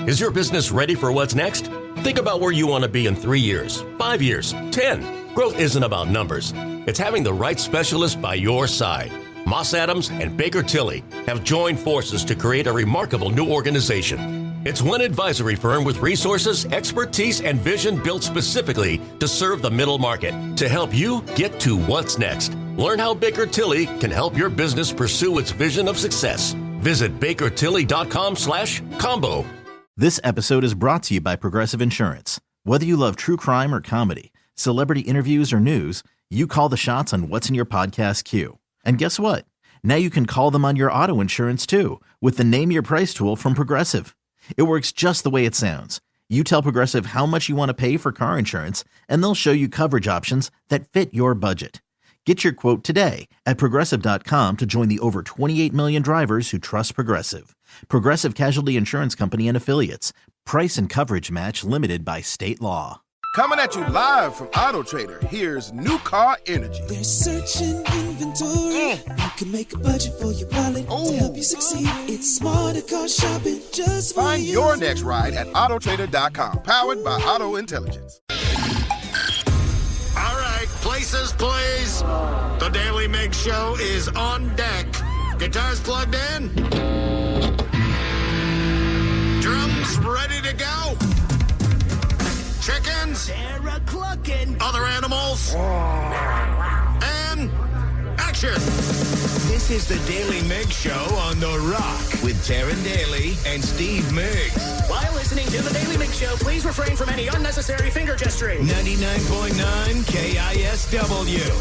Is your business ready for what's next? Think about where you want to be in 3 years, 5 years, 10. Growth isn't about numbers. It's having the right specialist by your side. Moss Adams and Baker Tilly have joined forces to create a remarkable new organization. It's one advisory firm with resources, expertise, and vision built specifically to serve the middle market to help you get to what's next. Learn how Baker Tilly can help your business pursue its vision of success. Visit bakertilly.com/combo. This episode is brought to you by Progressive Insurance. Whether you love true crime or comedy, celebrity interviews or news, you call the shots on what's in your podcast queue. And guess what? Now you can call them on your auto insurance too with the Name Your Price tool from Progressive. It works just the way it sounds. You tell Progressive how much you want to pay for car insurance, and they'll show you coverage options that fit your budget. Get your quote today at Progressive.com to join the over 28 million drivers who trust Progressive. Progressive Casualty Insurance Company and Affiliates. Price and coverage match limited by state law. Coming at you live from Auto Trader, here's New Car Energy. There's searching inventory. You can make a budget for your wallet to help you succeed. It's smarter car shopping just for Find you. your next ride at autotrader.com. Powered by Auto Intelligence. All right, places, please. The Daly Migs Show is on deck. Guitars plugged in. Drums ready to go. Chickens. Other animals. And action. This is the Daly Migs Show on The Rock with Taryn Daly and Steve Migs. While listening to the Daly Migs Show, please refrain from any unnecessary finger gesturing. 99.9 KISW.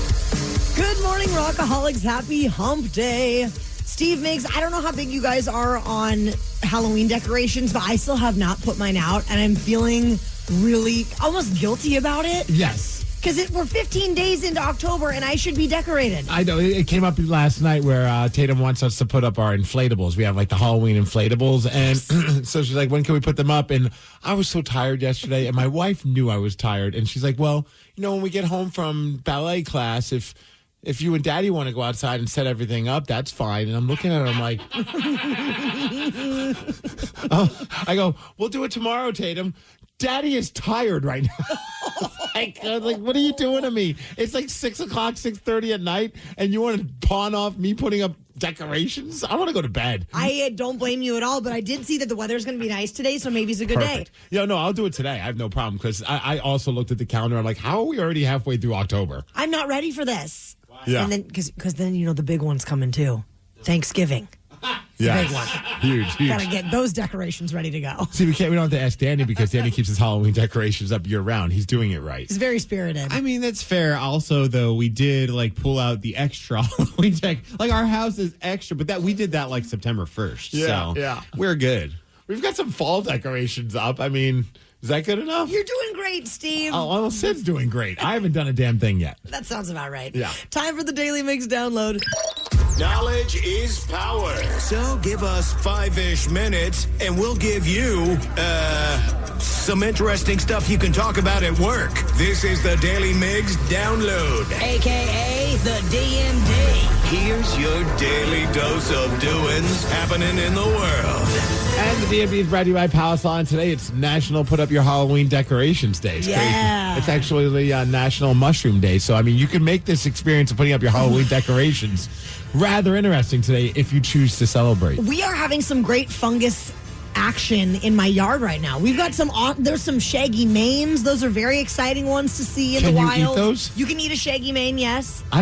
Good morning, Rockaholics. Happy hump day. Steve Migs, I don't know how big you guys are on Halloween decorations, but I still have not put mine out, and I'm feeling really almost guilty about it. Yes. Because we're 15 days into October, and I should be decorated. I know. It came up last night where Tatum wants us to put up our inflatables. We have like the Halloween inflatables. And so she's like, when can we put them up? And I was so tired yesterday. And my wife knew I was tired. And she's like, well, when we get home from ballet class, if you and Daddy want to go outside and set everything up, that's fine. And I'm looking at her, I'm like, I go, we'll do it tomorrow, Tatum. Daddy is tired right now. I was like, what are you doing to me? It's like 6 o'clock, 6:30 at night, and you want to pawn off me putting up decorations? I want to go to bed. I don't blame you at all, but I did see that the weather's going to be nice today, so maybe it's a good day. Yeah, no, I'll do it today. I have no problem, because I also looked at the calendar. I'm like, how are we already halfway through October? I'm not ready for this. Yeah. And then, because then, the big one's coming too. Thanksgiving. Yeah, big one. Huge. Gotta get those decorations ready to go. See, we don't have to ask Danny, because Danny keeps his Halloween decorations up year round. He's doing it right. He's very spirited. I mean, that's fair. Also, though, we did pull out the extra Halloween deck. Our house is extra, but we did that September 1st. Yeah. We're good. We've got some fall decorations up. I mean, is that good enough? You're doing great, Steve. Oh, well, Sid's doing great. I haven't done a damn thing yet. That sounds about right. Yeah. Time for the Daily Mix download. Knowledge is power. So give us 5-ish minutes, and we'll give you, some interesting stuff you can talk about at work. This is the Daily Migs Download. A.K.A. the DMD. Here's your daily dose of doings happening in the world. And the DMV is brought to you by Palace Lawn. Today, it's National Put Up Your Halloween Decorations Day. It's Yeah. crazy. It's actually the National Mushroom Day. So, I mean, you can make this experience of putting up your Halloween decorations rather interesting today if you choose to celebrate. We are having some great fungus action in my yard right now. We've got there's some shaggy manes. Those are very exciting ones to see in the wild. Can you eat those? You can eat a shaggy mane, yes. I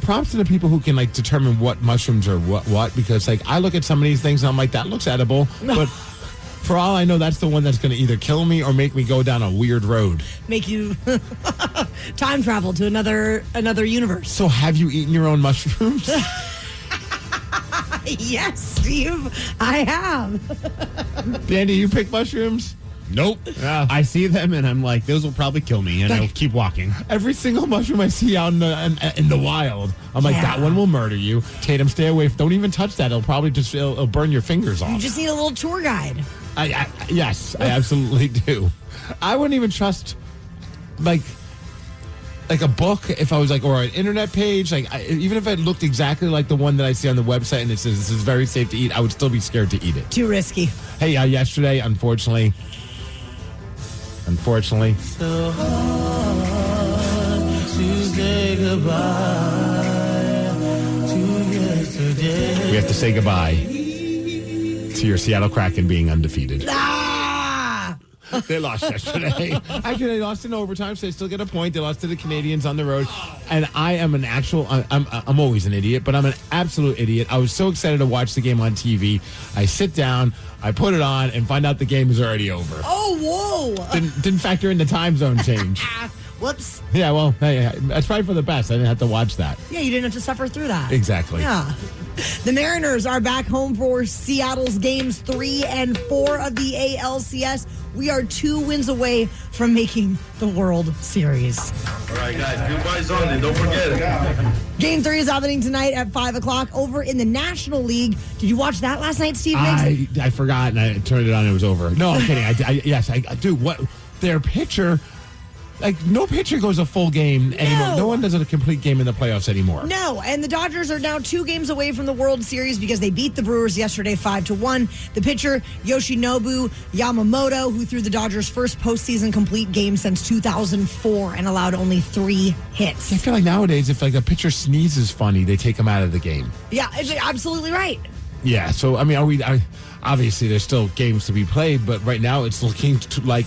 props to the people who can determine what mushrooms are what, because I look at some of these things and I'm like, that looks edible, but for all I know, that's the one that's going to either kill me or make me go down a weird road. Make you time travel to another universe. So have you eaten your own mushrooms? Yes, Steve, I have. Dandy, you pick mushrooms? Nope. Yeah. I see them, and I'm like, those will probably kill me, and I'll keep walking. Every single mushroom I see out in the wild, I'm like, that one will murder you. Tatum, stay away. Don't even touch that. It'll probably it'll burn your fingers off. You just need a little tour guide. Yes, I absolutely do. I wouldn't even trust, like a book, if I was like, or an internet page, like even if it looked exactly like the one that I see on the website and it says this is very safe to eat, I would still be scared to eat it. Too risky. Hey, yesterday, unfortunately. So hard to say goodbye to yesterday. We have to say goodbye to your Seattle Kraken being undefeated. They lost yesterday. Actually, they lost in overtime, so they still get a point. They lost to the Canadians on the road. And I am I'm always an idiot, but I'm an absolute idiot. I was so excited to watch the game on TV. I sit down, I put it on, and find out the game is already over. Oh, whoa. Didn't factor in the time zone change. Whoops. Yeah, well, hey, that's probably for the best. I didn't have to watch that. Yeah, you didn't have to suffer through that. Exactly. Yeah. The Mariners are back home for Seattle's games 3 and 4 of the ALCS. We are 2 wins away from making the World Series. All right, guys, goodbye only. Don't forget it. Game 3 is happening tonight at 5 o'clock over in the National League. Did you watch that last night, Steve Migs? I forgot, and I turned it on, and it was over. No, I'm kidding. Yes, I do. What? Their pitcher... Like, no pitcher goes a full game anymore. No one does a complete game in the playoffs anymore. No, and the Dodgers are now 2 games away from the World Series because they beat the Brewers yesterday 5-1. The pitcher, Yoshinobu Yamamoto, who threw the Dodgers' first postseason complete game since 2004 and allowed only 3 hits. I feel like nowadays, if like a pitcher sneezes funny, they take him out of the game. Yeah, absolutely right. Yeah, so, I mean, obviously there's still games to be played, but right now it's looking like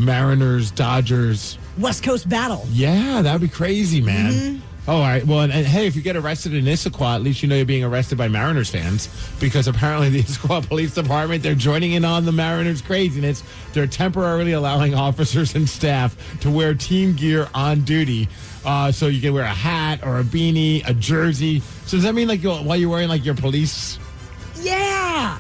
Mariners, Dodgers. West Coast battle. Yeah, that'd be crazy, man. Mm-hmm. Oh, all right. Well, and hey, if you get arrested in Issaquah, at least you know you're being arrested by Mariners fans, because apparently the Issaquah Police Department, they're joining in on the Mariners craziness. They're temporarily allowing officers and staff to wear team gear on duty. So you can wear a hat or a beanie, a jersey. So does that mean like while you're wearing like your police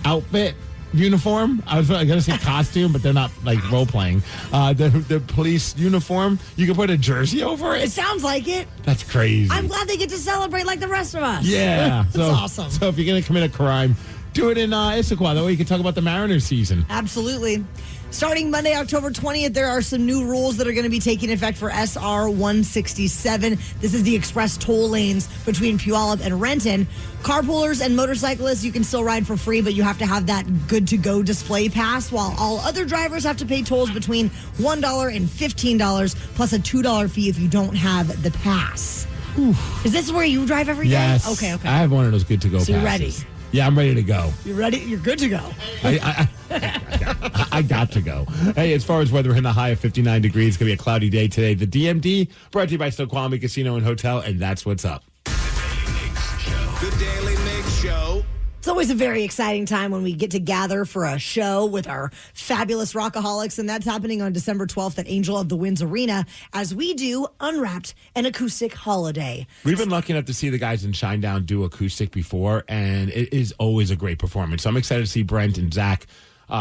outfit? Uniform? I was going to say costume, but they're not like role playing. The police uniform, you can put a jersey over it. It sounds like it. That's crazy. I'm glad they get to celebrate like the rest of us. Yeah. That's awesome. So if you're going to commit a crime, do it in Issaquah. That way you can talk about the Mariners season. Absolutely. Starting Monday, October 20th, there are some new rules that are going to be taking effect for SR 167. This is the express toll lanes between Puyallup and Renton. Carpoolers and motorcyclists, you can still ride for free, but you have to have that good-to-go display pass, while all other drivers have to pay tolls between $1 and $15, plus a $2 fee if you don't have the pass. Oof. Is this where you drive every day? Yes. Okay. I have one of those good-to-go passes. So you're ready? Yeah, I'm ready to go. You're ready? You're good to go. I got to go. Hey, as far as weather, in the high of 59 degrees. It's going to be a cloudy day today. The DMD, brought to you by Snoqualmie Casino and Hotel, and that's what's up. The Daily Migs Show. It's always a very exciting time when we get to gather for a show with our fabulous rockaholics, and that's happening on December 12th at Angel of the Winds Arena as we do Unwrapped, an acoustic holiday. We've been lucky enough to see the guys in Shinedown do acoustic before, and it is always a great performance. So I'm excited to see Brent and Zach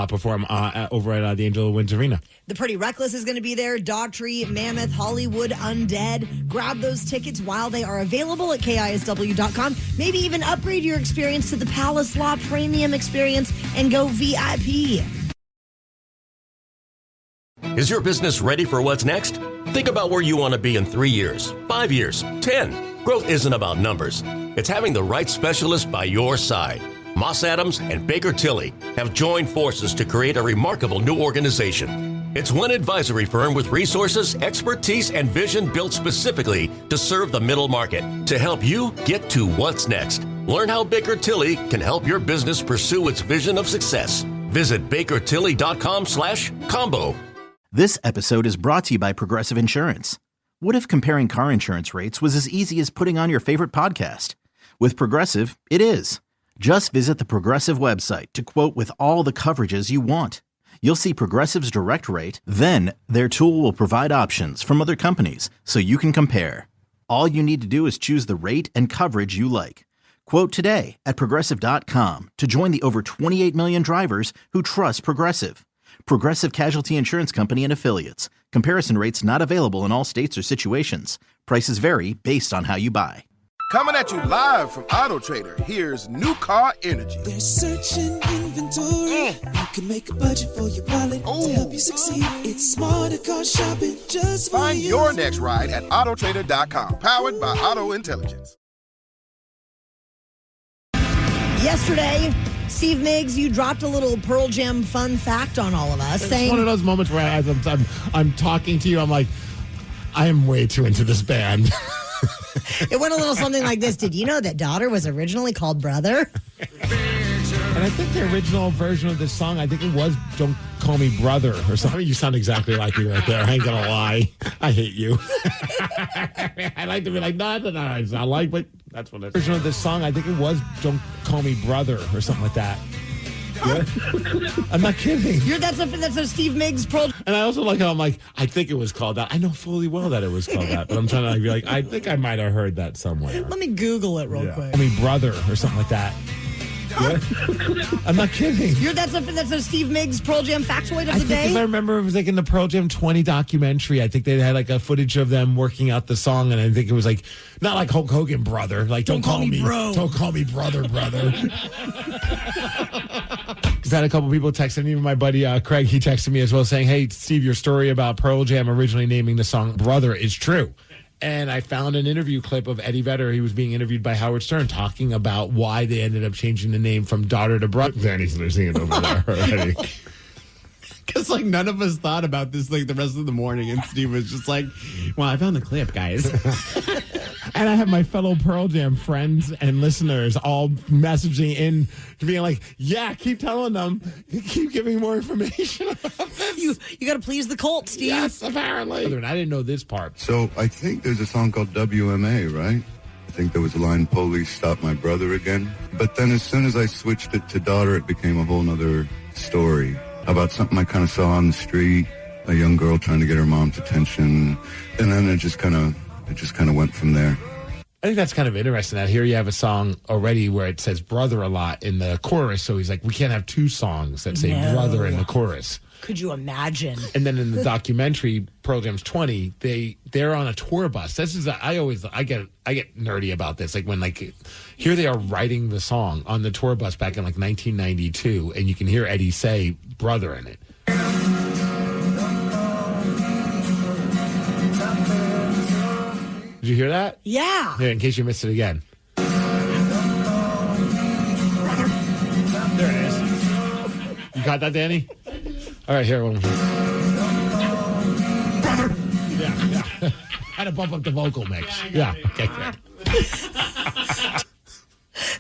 perform over at the Angel of the Winds Arena. The Pretty Reckless is going to be there. Dogtree, Mammoth, Hollywood, Undead. Grab those tickets while they are available at KISW.com. Maybe even upgrade your experience to the Palace Law Premium experience and go VIP. Is your business ready for what's next? Think about where you want to be in 3 years, 5 years, 10. Growth isn't about numbers. It's having the right specialist by your side. Moss Adams and Baker Tilly have joined forces to create a remarkable new organization. It's one advisory firm with resources, expertise, and vision built specifically to serve the middle market to help you get to what's next. Learn how Baker Tilly can help your business pursue its vision of success. Visit bakertilly.com/combo. This episode is brought to you by Progressive Insurance. What if comparing car insurance rates was as easy as putting on your favorite podcast? With Progressive, it is. Just visit the Progressive website to quote with all the coverages you want. You'll see Progressive's direct rate, then their tool will provide options from other companies so you can compare. All you need to do is choose the rate and coverage you like. Quote today at Progressive.com to join the over 28 million drivers who trust Progressive. Progressive Casualty Insurance Company and Affiliates. Comparison rates not available in all states or situations. Prices vary based on how you buy. Coming at you live from Auto Trader, here's New Car Energy. They're searching inventory. You can make a budget for your wallet to help you succeed. It's smarter car shopping just for Find you. your next ride at autotrader.com. Powered by Auto Intelligence. Yesterday, Steve Migs, you dropped a little Pearl Jam fun fact on all of us. It's one of those moments where as I'm talking to you, I'm like, I am way too into this band. It went a little something like this. Did you know that Daughter was originally called Brother? And I think the original version of this song, I think it was Don't Call Me Brother or something. You sound exactly like me right there. I ain't going to lie. I hate you. I like to be like, no, I sound like, but that's what it is. The version of this song, I think it was Don't Call Me Brother or something like that. I'm not kidding. That's a Steve Migs Pearl. And I also like how I'm like, I think it was called that. I know fully well that it was called that, but I'm trying to be like, I think I might have heard that somewhere. Let me Google it real quick. Call Me Brother or something like that. I'm not kidding. That's a Steve Migs Pearl Jam factoid of the day. Because I remember it was like in the Pearl Jam 20 documentary. I think they had like a footage of them working out the song, and I think it was like not like Hulk Hogan brother, like don't call me bro, don't call me brother. I've had a couple people texting, even my buddy Craig. He texted me as well, saying, "Hey Steve, your story about Pearl Jam originally naming the song Brother is true." And I found an interview clip of Eddie Vedder. He was being interviewed by Howard Stern talking about why they ended up changing the name from Daughter to Brother. Danny's listening over there already. Because, like, none of us thought about this, like, the rest of the morning. And Steve was just like, well, I found the clip, guys. And I have my fellow Pearl Jam friends and listeners all messaging in, being like, yeah, keep telling them. Keep giving more information about this. You got to please the cult, Steve. Yes, apparently. And I didn't know this part. So I think there's a song called WMA, right? I think there was a line, police stop my brother again. But then as soon as I switched it to Daughter, it became a whole nother story about something I kind of saw on the street, a young girl trying to get her mom's attention. And then it just kind of went from there. I think that's kind of interesting that here you have a song already where it says brother a lot in the chorus. So he's like, we can't have two songs that say brother in the chorus. Could you imagine? And then in the documentary, Pearl Jam's 20, they're on a tour bus. This is I get nerdy about this. Like when here they are writing the song on the tour bus back in like 1992, and you can hear Eddie say brother in it. Did you hear that? Yeah. Here, in case you missed it again. There it is. You got that, Danny? All right, here. Brother. Yeah. Had to bump up the vocal mix. Yeah. Okay.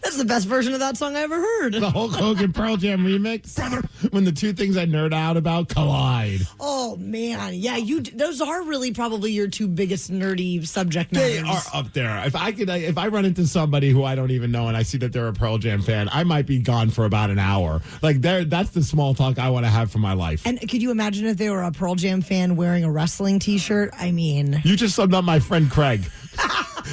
That's the best version of that song I ever heard. The Hulk Hogan Pearl Jam remix. Brother. When the two things I nerd out about collide. Oh man, yeah, those are really probably your two biggest nerdy subject matters. They are up there. If I run into somebody who I don't even know and I see that they're a Pearl Jam fan, I might be gone for about an hour. Like that's the small talk I want to have for my life. And could you imagine if they were a Pearl Jam fan wearing a wrestling T-shirt? I mean, you just summed up my friend Craig.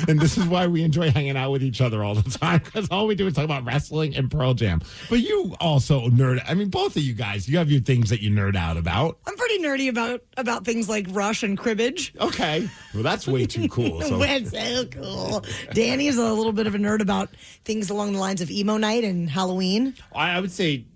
And this is why we enjoy hanging out with each other all the time, because all we do is talk about wrestling and Pearl Jam. But you also nerd. I mean, both of you guys, you have your things that you nerd out about. I'm pretty nerdy about things like Rush and cribbage. Okay. Well, that's way too cool. So. It's so cool. Danny is a little bit of a nerd about things along the lines of emo night and Halloween. I would say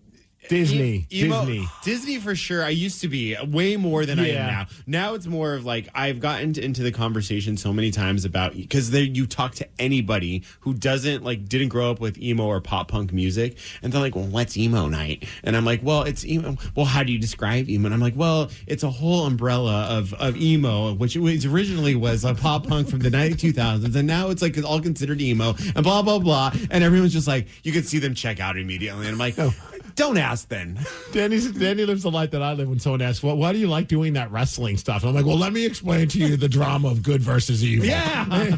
Disney. Disney for sure. I used to be way more than I am now. Now it's more of like I've gotten into the conversation so many times about because you talk to anybody who didn't grow up with emo or pop punk music, and they're like, "Well, what's emo night?" And I'm like, "Well, it's emo. Well, how do you describe emo?" And I'm like, "Well, it's a whole umbrella of emo, which originally was a pop punk from the 2000s, and now it's like it's all considered emo and blah blah blah." And everyone's just like, you could see them check out immediately, and I'm like, don't ask then. Danny lives the life that I live when someone asks, well, why do you like doing that wrestling stuff? And I'm like, well, let me explain to you the drama of good versus evil. Yeah.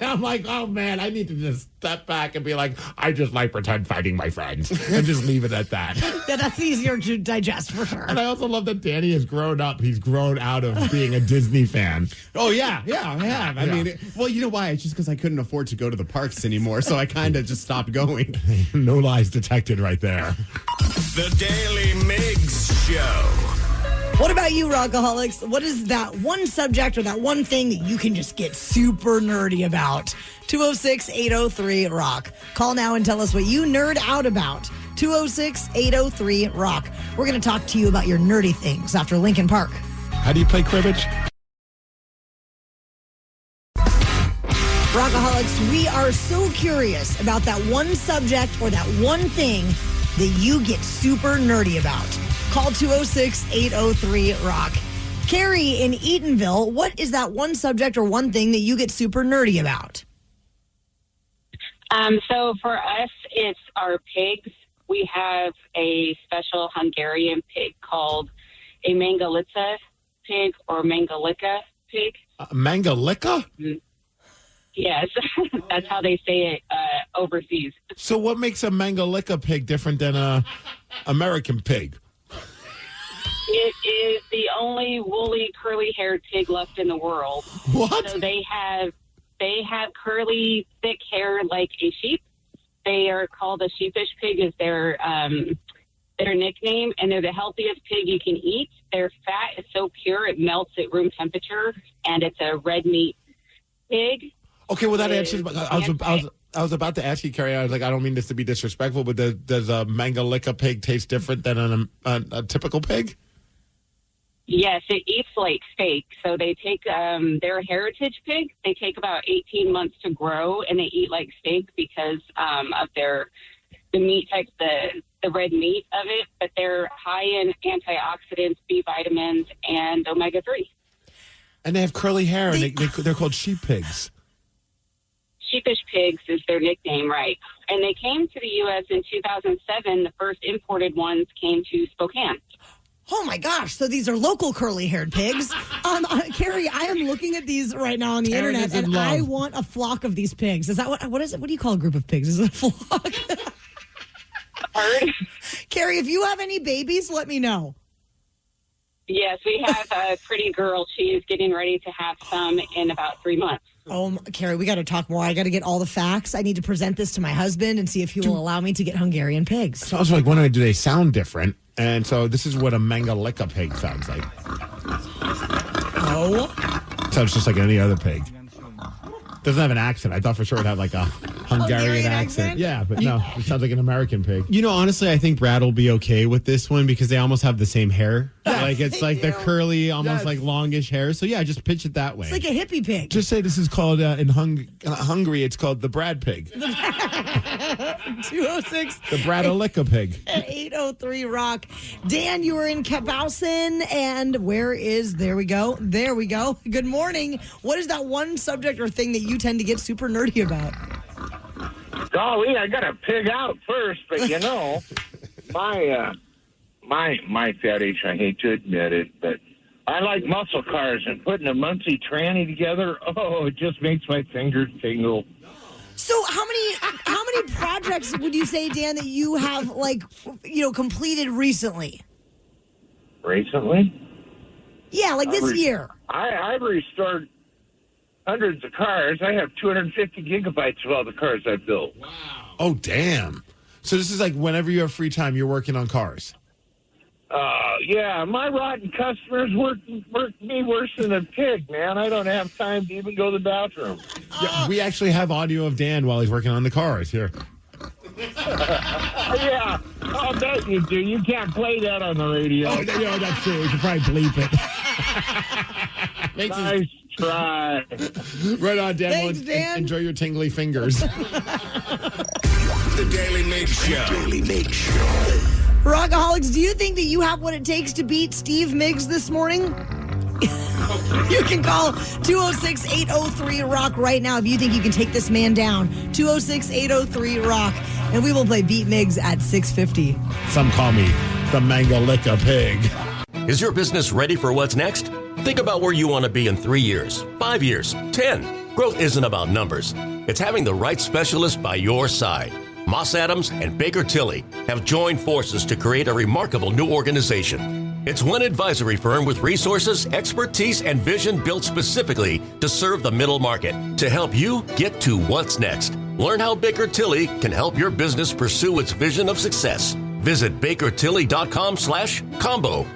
I'm like, oh, man, I need to just step back and be like, I just like pretend fighting my friends and just leave it at that. Yeah, that's easier to digest for sure. And I also love that Danny has grown up. He's grown out of being a Disney fan. Oh, yeah, I have. I mean, well, you know why? It's just because I couldn't afford to go to the parks anymore, so I kind of just stopped going. No lies detected right there. The Daily Migs Show. What about you, Rockaholics? What is that one subject or that one thing that you can just get super nerdy about? 206-803-ROCK. Call now and tell us what you nerd out about. 206-803-ROCK. We're going to talk to you about your nerdy things after Linkin Park. How do you play cribbage? Rockaholics, we are so curious about that one subject or that one thing that you get super nerdy about. Call 206-803-ROCK. Carrie in Eatonville, what is that one subject or one thing that you get super nerdy about? So for us, it's our pigs. We have a special Hungarian pig called a Mangalitsa pig or Mangalika pig. Mangalika? Yes, that's how they say it overseas. So what makes a Mangalika pig different than a American pig? It is the only woolly, curly-haired pig left in the world. What? So they have curly, thick hair like a sheep. They are called a sheepish pig is their nickname, and they're the healthiest pig you can eat. Their fat is so pure it melts at room temperature, and it's a red meat pig. Okay, well that answers. I was about to ask you, Carrie. I was like, I don't mean this to be disrespectful, but does a Mangalika pig taste different than a typical pig? Yes, it eats like steak. So they take their heritage pig. They take about 18 months to grow, and they eat like steak because of the meat type, the red meat of it. But they're high in antioxidants, B vitamins, and omega-3. And they have curly hair, and they're called sheep pigs. Sheepish pigs is their nickname, right? And they came to the U.S. in 2007. The first imported ones came to Spokane. Oh my gosh! So these are local curly-haired pigs. Carrie, I am looking at these right now on the internet, and I want a flock of these pigs. Is that what is it? What do you call a group of pigs? Is it a flock? Carrie, if you have any babies, let me know. Yes, we have a pretty girl. She is getting ready to have some in about 3 months. Oh, Carrie, we got to talk more. I got to get all the facts. I need to present this to my husband and see if he will allow me to get Hungarian pigs. So I was like wondering, do they sound different? And so this is what a Mangalika pig sounds like. Oh. Sounds just like any other pig. Doesn't have an accent. I thought for sure it had like a Hungarian accent. Yeah, but no, it sounds like an American pig. You know, honestly, I think Brad will be okay with this one because they almost have the same hair. Like it's like the curly, almost like longish hair. So yeah, just pitch it that way. It's like a hippie pig. Just say this is called in Hungary. It's called the Brad pig. 206. The Bradalika pig. 803-ROCK. Dan, you were in Cabausen, and there we go. Good morning. What is that one subject or thing that you tend to get super nerdy about? Golly, I got to pig out first, but you know, my fetish, I hate to admit it, but I like muscle cars, and putting a Muncie tranny together, it just makes my fingers tingle. So how many projects would you say, Dan, that you have completed recently? Recently? Yeah, like this year. I've restored hundreds of cars. I have 250 gigabytes of all the cars I've built. Wow. Oh, damn. So this is like whenever you have free time, you're working on cars. Yeah, my rotten customers work me worse than a pig, man. I don't have time to even go to the bathroom. Yeah, we actually have audio of Dan while he's working on the cars here. Yeah, I'll bet you do. You can't play that on the radio. Oh, no, that's true. We could probably bleep it. Nice try. Right on, Dan. Thanks, Dan. Enjoy your tingly fingers. The Daily Migs Show. Rockaholics, do you think that you have what it takes to beat Steve Migs this morning? You can call 206-803-ROCK right now if you think you can take this man down. 206-803-ROCK. And we will play Beat Migs at 6:50. Some call me the Mangalika pig. Is your business ready for what's next? Think about where you want to be in 3 years, 5 years, 10. Growth isn't about numbers. It's having the right specialist by your side. Moss Adams and Baker Tilly have joined forces to create a remarkable new organization. It's one advisory firm with resources, expertise, and vision built specifically to serve the middle market to help you get to what's next. Learn how Baker Tilly can help your business pursue its vision of success. Visit bakertilly.com/combo.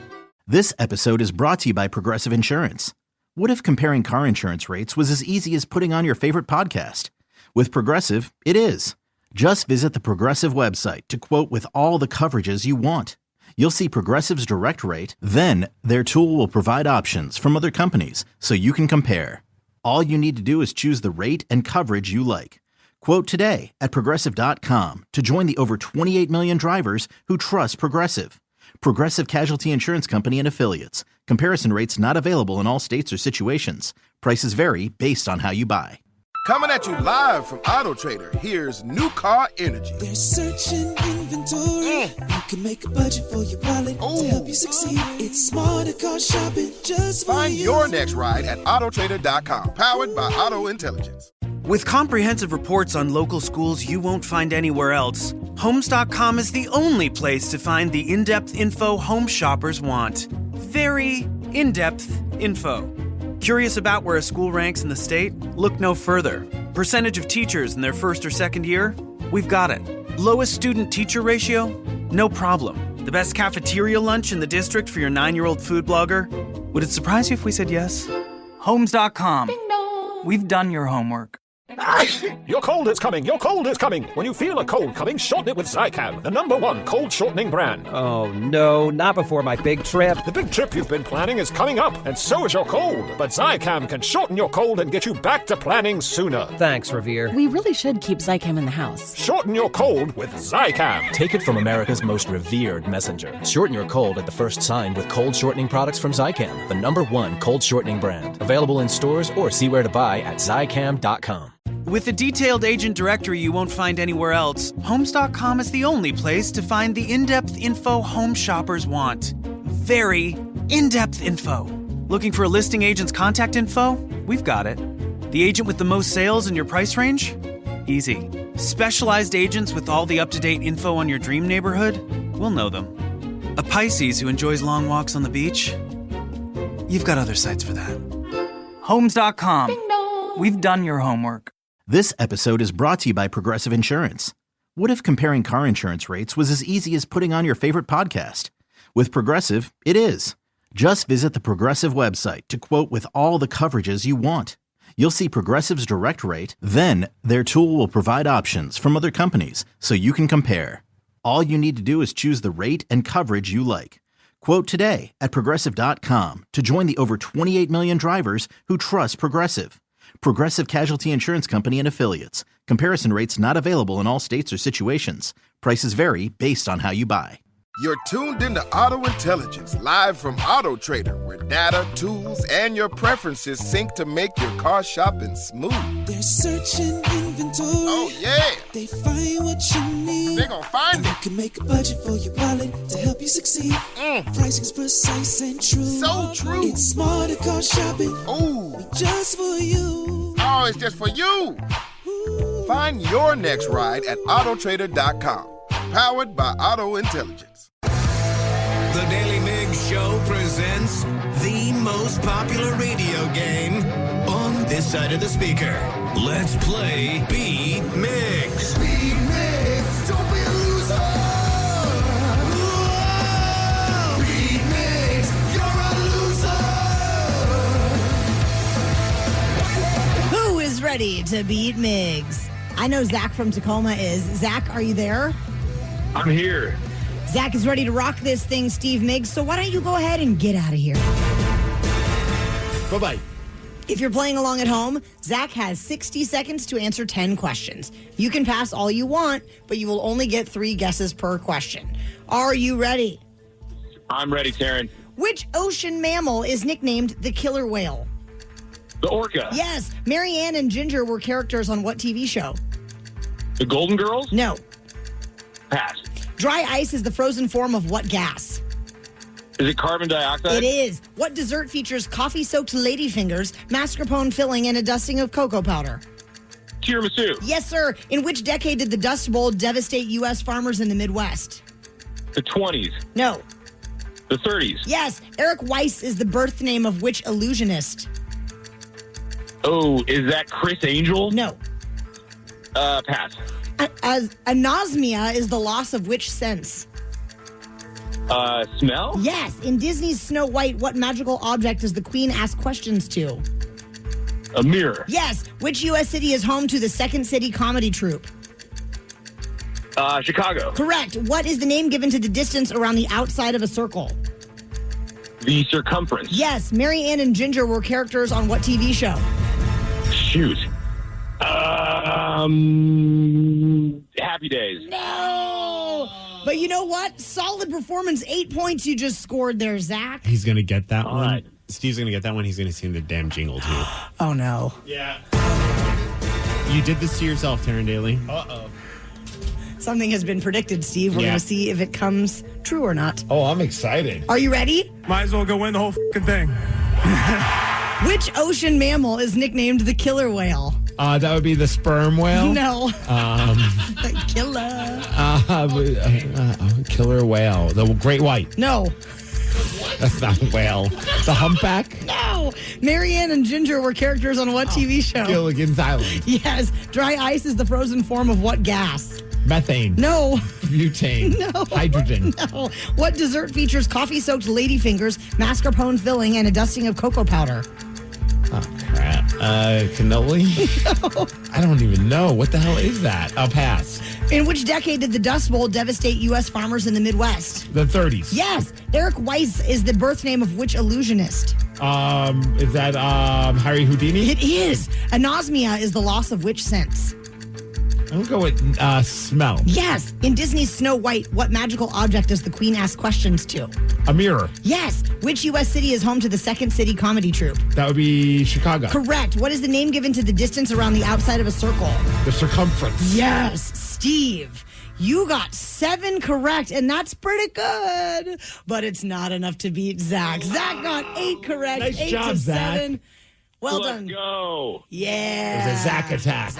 This episode is brought to you by Progressive Insurance. What if comparing car insurance rates was as easy as putting on your favorite podcast? With Progressive, it is. Just visit the Progressive website to quote with all the coverages you want. You'll see Progressive's direct rate, then their tool will provide options from other companies so you can compare. All you need to do is choose the rate and coverage you like. Quote today at Progressive.com to join the over 28 million drivers who trust Progressive. Progressive Casualty Insurance Company and Affiliates. Comparison rates not available in all states or situations. Prices vary based on how you buy. Coming at you live from Auto Trader, here's New Car Energy. There's searching inventory. You can make a budget for your wallet to help you succeed. It's smarter car shopping just for Find you. your next ride at Autotrader.com, powered by Auto Intelligence. With comprehensive reports on local schools you won't find anywhere else, Homes.com is the only place to find the in-depth info home shoppers want. Very in-depth info. Curious about where a school ranks in the state? Look no further. Percentage of teachers in their first or second year? We've got it. Lowest student-teacher ratio? No problem. The best cafeteria lunch in the district for your 9-year-old food blogger? Would it surprise you if we said yes? Homes.com. We've done your homework. Your cold is coming. Your cold is coming. When you feel a cold coming, shorten it with Zycam, the #1 cold shortening brand. Oh, no, not before my big trip. The big trip you've been planning is coming up, and so is your cold. But Zycam can shorten your cold and get you back to planning sooner. Thanks, Revere. We really should keep Zycam in the house. Shorten your cold with Zycam. Take it from America's most revered messenger. Shorten your cold at the first sign with cold shortening products from Zycam, the #1 cold shortening brand. Available in stores or see where to buy at Zycam.com. With a detailed agent directory you won't find anywhere else, Homes.com is the only place to find the in-depth info home shoppers want. Very in-depth info. Looking for a listing agent's contact info? We've got it. The agent with the most sales in your price range? Easy. Specialized agents with all the up-to-date info on your dream neighborhood? We'll know them. A Pisces who enjoys long walks on the beach? You've got other sites for that. Homes.com. We've done your homework. This episode is brought to you by Progressive Insurance. What if comparing car insurance rates was as easy as putting on your favorite podcast? With Progressive, it is. Just visit the Progressive website to quote with all the coverages you want. You'll see Progressive's direct rate, then their tool will provide options from other companies so you can compare. All you need to do is choose the rate and coverage you like. Quote today at Progressive.com to join the over 28 million drivers who trust Progressive. Progressive Casualty Insurance Company and Affiliates. Comparison rates not available in all states or situations. Prices vary based on how you buy. You're tuned into Auto Intelligence, live from Auto Trader, where data, tools, and your preferences sync to make your car shopping smooth. They're searching inventory. Oh, yeah. They find what you need. They're gonna find it. You can make a budget for your wallet to help you succeed. Pricing's precise and true. So true. It's smarter car shopping. Ooh. Just for you. Oh, it's just for you. Find your next ride at Autotrader.com, powered by Auto Intelligence. The Daily Migs Show presents the most popular radio game on this side of the speaker. Let's play Beat Migs. Beat Migs, don't be a loser. Whoa. Beat Migs, you're a loser. Who is ready to beat Migs? I know Zach from Tacoma is. Zach, are you there? I'm here. Zach is ready to rock this thing, Steve Migs. So why don't you go ahead and get out of here? Bye-bye. If you're playing along at home, Zach has 60 seconds to answer 10 questions. You can pass all you want, but you will only get 3 guesses per question. Are you ready? I'm ready, Taryn. Which ocean mammal is nicknamed the killer whale? The orca. Yes. Mary Ann and Ginger were characters on what TV show? The Golden Girls? No. Pass. Dry ice is the frozen form of what gas? Is it carbon dioxide? It is. What dessert features coffee-soaked ladyfingers, mascarpone filling, and a dusting of cocoa powder? Tiramisu. Yes, sir. In which decade did the Dust Bowl devastate U.S. farmers in the Midwest? The 20s. No. The 30s. Yes. Eric Weiss is the birth name of which illusionist? Oh, is that Chris Angel? No. Pass. Anosmia is the loss of which sense? Smell? Yes. In Disney's Snow White, what magical object does the queen ask questions to? A mirror. Yes. Which U.S. city is home to the Second City comedy troupe? Chicago. Correct. What is the name given to the distance around the outside of a circle? The circumference. Yes. Mary Ann and Ginger were characters on what TV show? Shoot. Happy Days. No. But you know what? Solid performance. 8 points you just scored there, Zach. He's going to get that one. Right. Steve's going to get that one. He's going to sing the damn jingle, too. Oh, no. Yeah. You did this to yourself, Taryn Daly. Uh-oh. Something has been predicted, Steve. We're going to see if it comes true or not. Oh, I'm excited. Are you ready? Might as well go win the whole fucking thing. Which ocean mammal is nicknamed the killer whale? That would be the sperm whale. No. Killer. Killer whale. The great white. No. That's not a whale. The humpback. No. Mary Ann and Ginger were characters on what TV show? Gilligan's Island. Yes. Dry ice is the frozen form of what gas? Methane. No. Butane. No. Hydrogen. No. What dessert features coffee-soaked ladyfingers, mascarpone filling, and a dusting of cocoa powder? Oh, crap. Cannoli? No. I don't even know. What the hell is that? I'll pass. In which decade did the Dust Bowl devastate U.S. farmers in the Midwest? The 30s. Yes. Eric Weiss is the birth name of which illusionist? Is that Harry Houdini? It is. Anosmia is the loss of which sense? I'm going to go with smell. Yes. In Disney's Snow White, what magical object does the queen ask questions to? A mirror. Yes. Which U.S. city is home to the Second City comedy troupe? That would be Chicago. Correct. What is the name given to the distance around the outside of a circle? The circumference. Yes. Steve, you got 7 correct, and that's pretty good. But it's not enough to beat Zach. Zach got 8 correct. Nice 8 job, to Zach. 7. Well Let's done. go. Yeah. It was a Zach attack.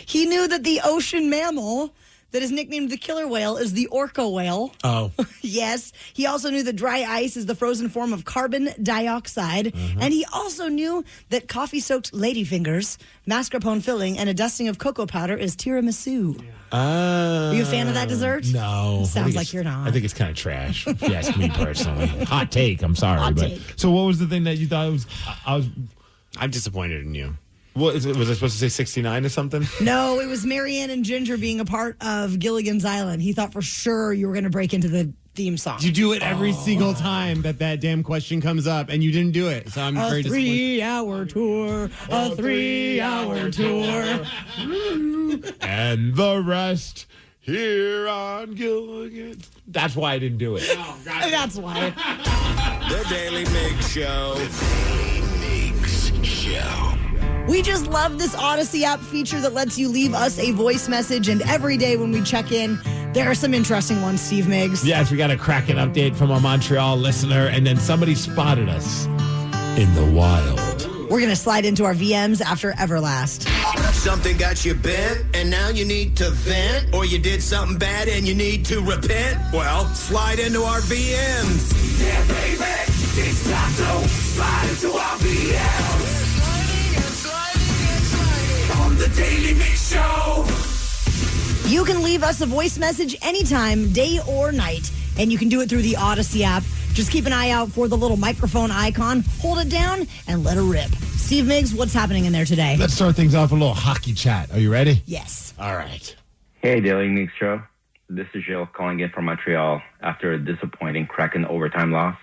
He knew that the ocean mammal that is nicknamed the killer whale is the orca whale. Oh. Yes. He also knew that dry ice is the frozen form of carbon dioxide. And he also knew that coffee-soaked ladyfingers, mascarpone filling, and a dusting of cocoa powder is tiramisu. Are you a fan of that dessert? No. Sounds like you're not. I think it's kind of trash, if you ask me personally. Hot take. I'm sorry. Hot but take. So what was the thing that you thought was... I'm disappointed in you. What was I supposed to say 69 or something? No, it was Mary Ann and Ginger being a part of Gilligan's Island. He thought for sure you were going to break into the theme song. You do it every single time that damn question comes up, and you didn't do it. So I'm very disappointed. 3-hour tour. A 3-hour tour. And the rest here on Gilligan. That's why I didn't do it. Oh, That's why. The Daily Migs Show. We just love this Odyssey app feature that lets you leave us a voice message. And every day when we check in, there are some interesting ones, Steve Migs. Yes, we got a cracking update from a Montreal listener, and then somebody spotted us in the wild. We're going to slide into our VMs after Everlast. Something got you bent, and now you need to vent, or you did something bad and you need to repent? Well, slide into our VMs. Yeah, baby, it's time to slide into our VMs. On the Daily Mix Show. You can leave us a voice message anytime, day or night, and you can do it through the Odyssey app. Just keep an eye out for the little microphone icon, hold it down, and let it rip. Steve Migs, what's happening in there today? Let's start things off with a little hockey chat. Are you ready? Yes. All right. Hey, Daily Mix Show. This is Gilles calling in from Montreal after a disappointing Kraken overtime loss.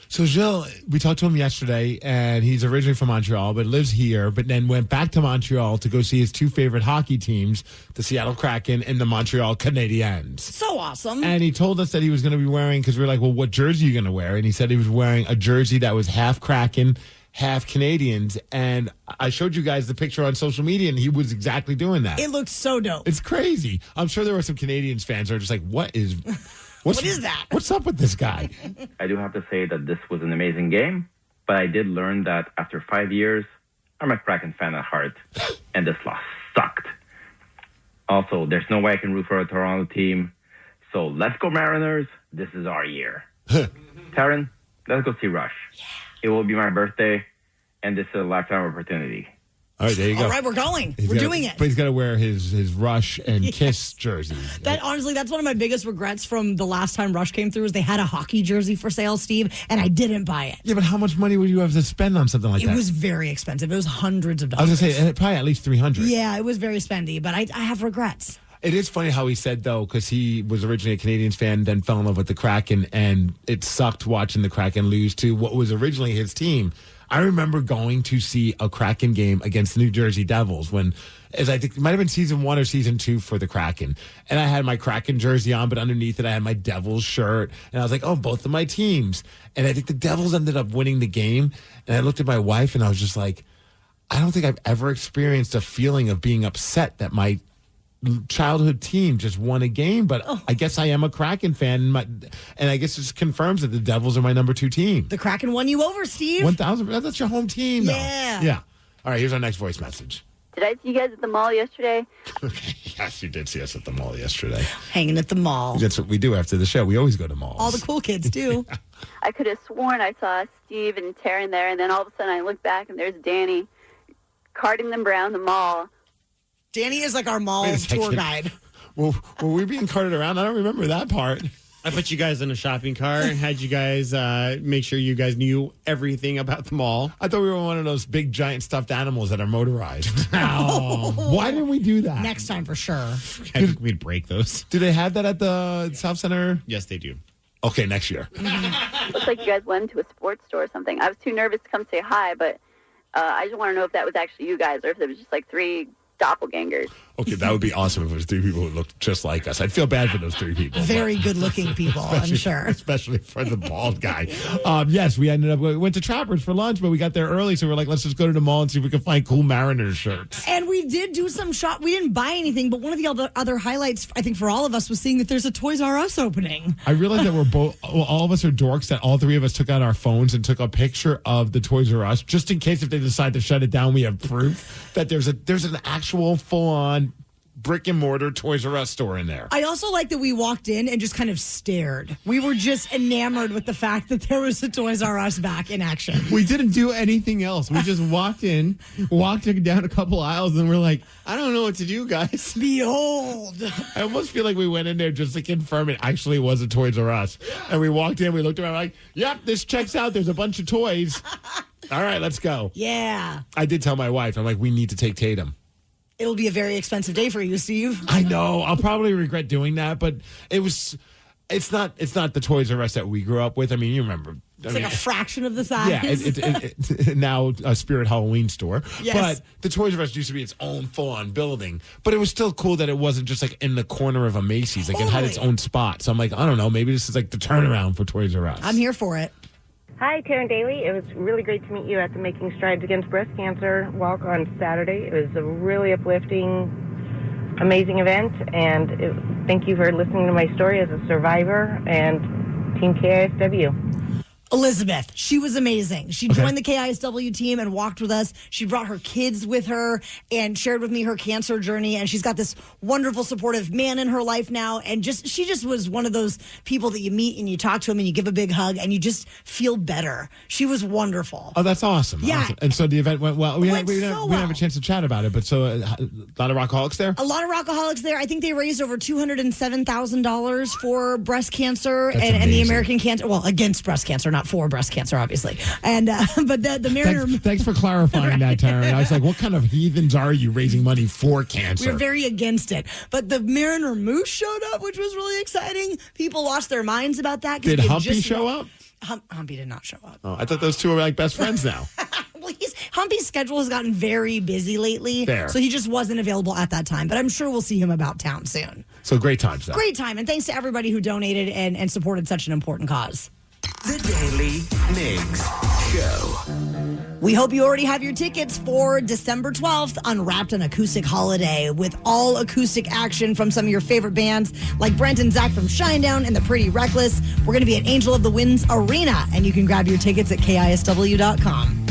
So, Gilles, we talked to him yesterday, and he's originally from Montreal, but lives here, but then went back to Montreal to go see his 2 favorite hockey teams, the Seattle Kraken and the Montreal Canadiens. So awesome. And he told us that he was going to be wearing, because we were like, well, what jersey are you going to wear? And he said he was wearing a jersey that was half Kraken, half Canadians. And I showed you guys the picture on social media, and he was exactly doing that. It looked so dope. It's crazy. I'm sure there were some Canadians fans who are just like, what is that? What's up with this guy? I do have to say that this was an amazing game, but I did learn that after 5 years, I'm a Kraken fan at heart, and this loss sucked. Also, there's no way I can root for a Toronto team, so let's go Mariners. This is our year. Taryn, let's go see Rush. Yeah. It will be my birthday, and this is a lifetime opportunity. All right, there you go. All right, we're going. We're doing it. But he's got to wear his Rush and Kiss jersey. Honestly, that's one of my biggest regrets from the last time Rush came through is they had a hockey jersey for sale, Steve, and I didn't buy it. Yeah, but how much money would you have to spend on something like that? It was very expensive. It was hundreds of dollars. I was going to say, probably at least $300. Yeah, it was very spendy, but I have regrets. It is funny how he said, though, because he was originally a Canadians fan, then fell in love with the Kraken, and it sucked watching the Kraken lose to what was originally his team. I remember going to see a Kraken game against the New Jersey Devils as I think it might have been season 1 or season 2 for the Kraken. And I had my Kraken jersey on, but underneath it I had my Devils shirt. And I was like, oh, both of my teams. And I think the Devils ended up winning the game. And I looked at my wife and I was just like, I don't think I've ever experienced a feeling of being upset that my childhood team just won a game, but I guess I am a Kraken fan, and I guess it just confirms that the Devils are my number 2 team. The Kraken won you over, Steve. 1,000. That's your home team, though. Yeah. All right, here's our next voice message. Did I see you guys at the mall yesterday? Yes, you did see us at the mall yesterday. Hanging at the mall. That's what we do after the show. We always go to malls. All the cool kids do. I could have sworn I saw Steve and Taryn there, and then all of a sudden I look back and there's Danny carting them around the mall. Danny is like our mall tour guide. Well, were we being carted around? I don't remember that part. I put you guys in a shopping car and had you guys make sure you guys knew everything about the mall. I thought we were one of those big, giant stuffed animals that are motorized. Why didn't we do that? Next time for sure. I think we'd break those. Do they have that at the South Center? Yes, they do. Okay, next year. Looks like you guys went into a sports store or something. I was too nervous to come say hi, but I just want to know if that was actually you guys or if it was just like 3 doppelgangers. Okay, that would be awesome if it was 3 people who looked just like us. I'd feel bad for those 3 people. Very good-looking people, I'm sure. Especially for the bald guy. Yes, we went to Trappers for lunch, but we got there early, so we're like, let's just go to the mall and see if we can find cool Mariners shirts. And we did do some shop. We didn't buy anything, but one of the other highlights, I think, for all of us was seeing that there's a Toys R Us opening. I realized that all of us are dorks, that all 3 of us took out our phones and took a picture of the Toys R Us, just in case if they decide to shut it down, we have proof that there's an actual full-on brick and mortar Toys R Us store in there. I also like that we walked in and just kind of stared. We were just enamored with the fact that there was a Toys R Us back in action. We didn't do anything else. We just walked in, walked down a couple aisles, and we're like, I don't know what to do, guys. Behold. I almost feel like we went in there just to confirm it actually was a Toys R Us. And we walked in, we looked around, like, yep, this checks out. There's a bunch of toys. All right, let's go. Yeah. I did tell my wife, I'm like, we need to take Tatum. It'll be a very expensive day for you, Steve. I know. I'll probably regret doing that, but it's not the Toys R Us that we grew up with. I mean, you remember. It's like a fraction of the size. Yeah, it's now a Spirit Halloween store. Yes. But the Toys R Us used to be its own full-on building. But it was still cool that it wasn't just like in the corner of a Macy's. Like it had its own spot. So I'm like, I don't know, maybe this is like the turnaround for Toys R Us. I'm here for it. Hi, Taryn Daly. It was really great to meet you at the Making Strides Against Breast Cancer walk on Saturday. It was a really uplifting, amazing event, and thank you for listening to my story as a survivor and Team KISW. Elizabeth, she was amazing. She joined the KISW team and walked with us. She brought her kids with her and shared with me her cancer journey. And she's got this wonderful, supportive man in her life now. And she just was one of those people that you meet and you talk to him and you give a big hug and you just feel better. She was wonderful. Oh, that's awesome. Yeah. Awesome. And so the event went well. We didn't well. have a chance to chat about it, but so a lot of rockaholics there? A lot of rockaholics there. I think they raised over $207,000 for breast cancer and the American Cancer, against breast cancer, not for breast cancer, obviously. And but the Mariner. Thanks for clarifying that, Taryn. I was like, what kind of heathens are you raising money for cancer? We're very against it. But the Mariner Moose showed up, which was really exciting. People lost their minds about that. Did Humpy show up? Humpy did not show up. Oh, I thought those two were like best friends now. Well, Humpy's schedule has gotten very busy lately. Fair. So he just wasn't available at that time. But I'm sure we'll see him about town soon. So great times, though. Great time. And thanks to everybody who donated and supported such an important cause. The Daily Migs Show. We hope you already have your tickets for December 12th, Unwrapped an Acoustic Holiday, with all acoustic action from some of your favorite bands like Brent and Zach from Shinedown and the Pretty Reckless. We're going to be at Angel of the Winds Arena, and you can grab your tickets at KISW.com.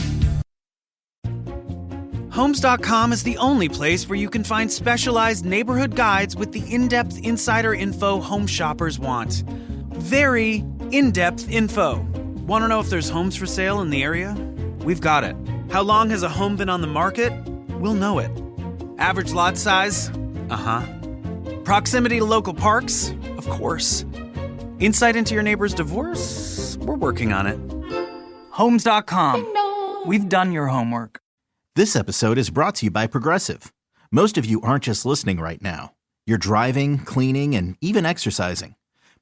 Homes.com is the only place where you can find specialized neighborhood guides with the in-depth insider info home shoppers want. Very in-depth info. Want to know if there's homes for sale in the area? We've got it. How long has a home been on the market? we'll know it. Average lot size? Uh-huh. Proximity to local parks? Of course. Insight into your neighbor's divorce? We're working on it. Homes.com. We've done your homework. This episode is brought to you by Progressive. Most of you aren't just listening right now. You're driving, cleaning, and even exercising.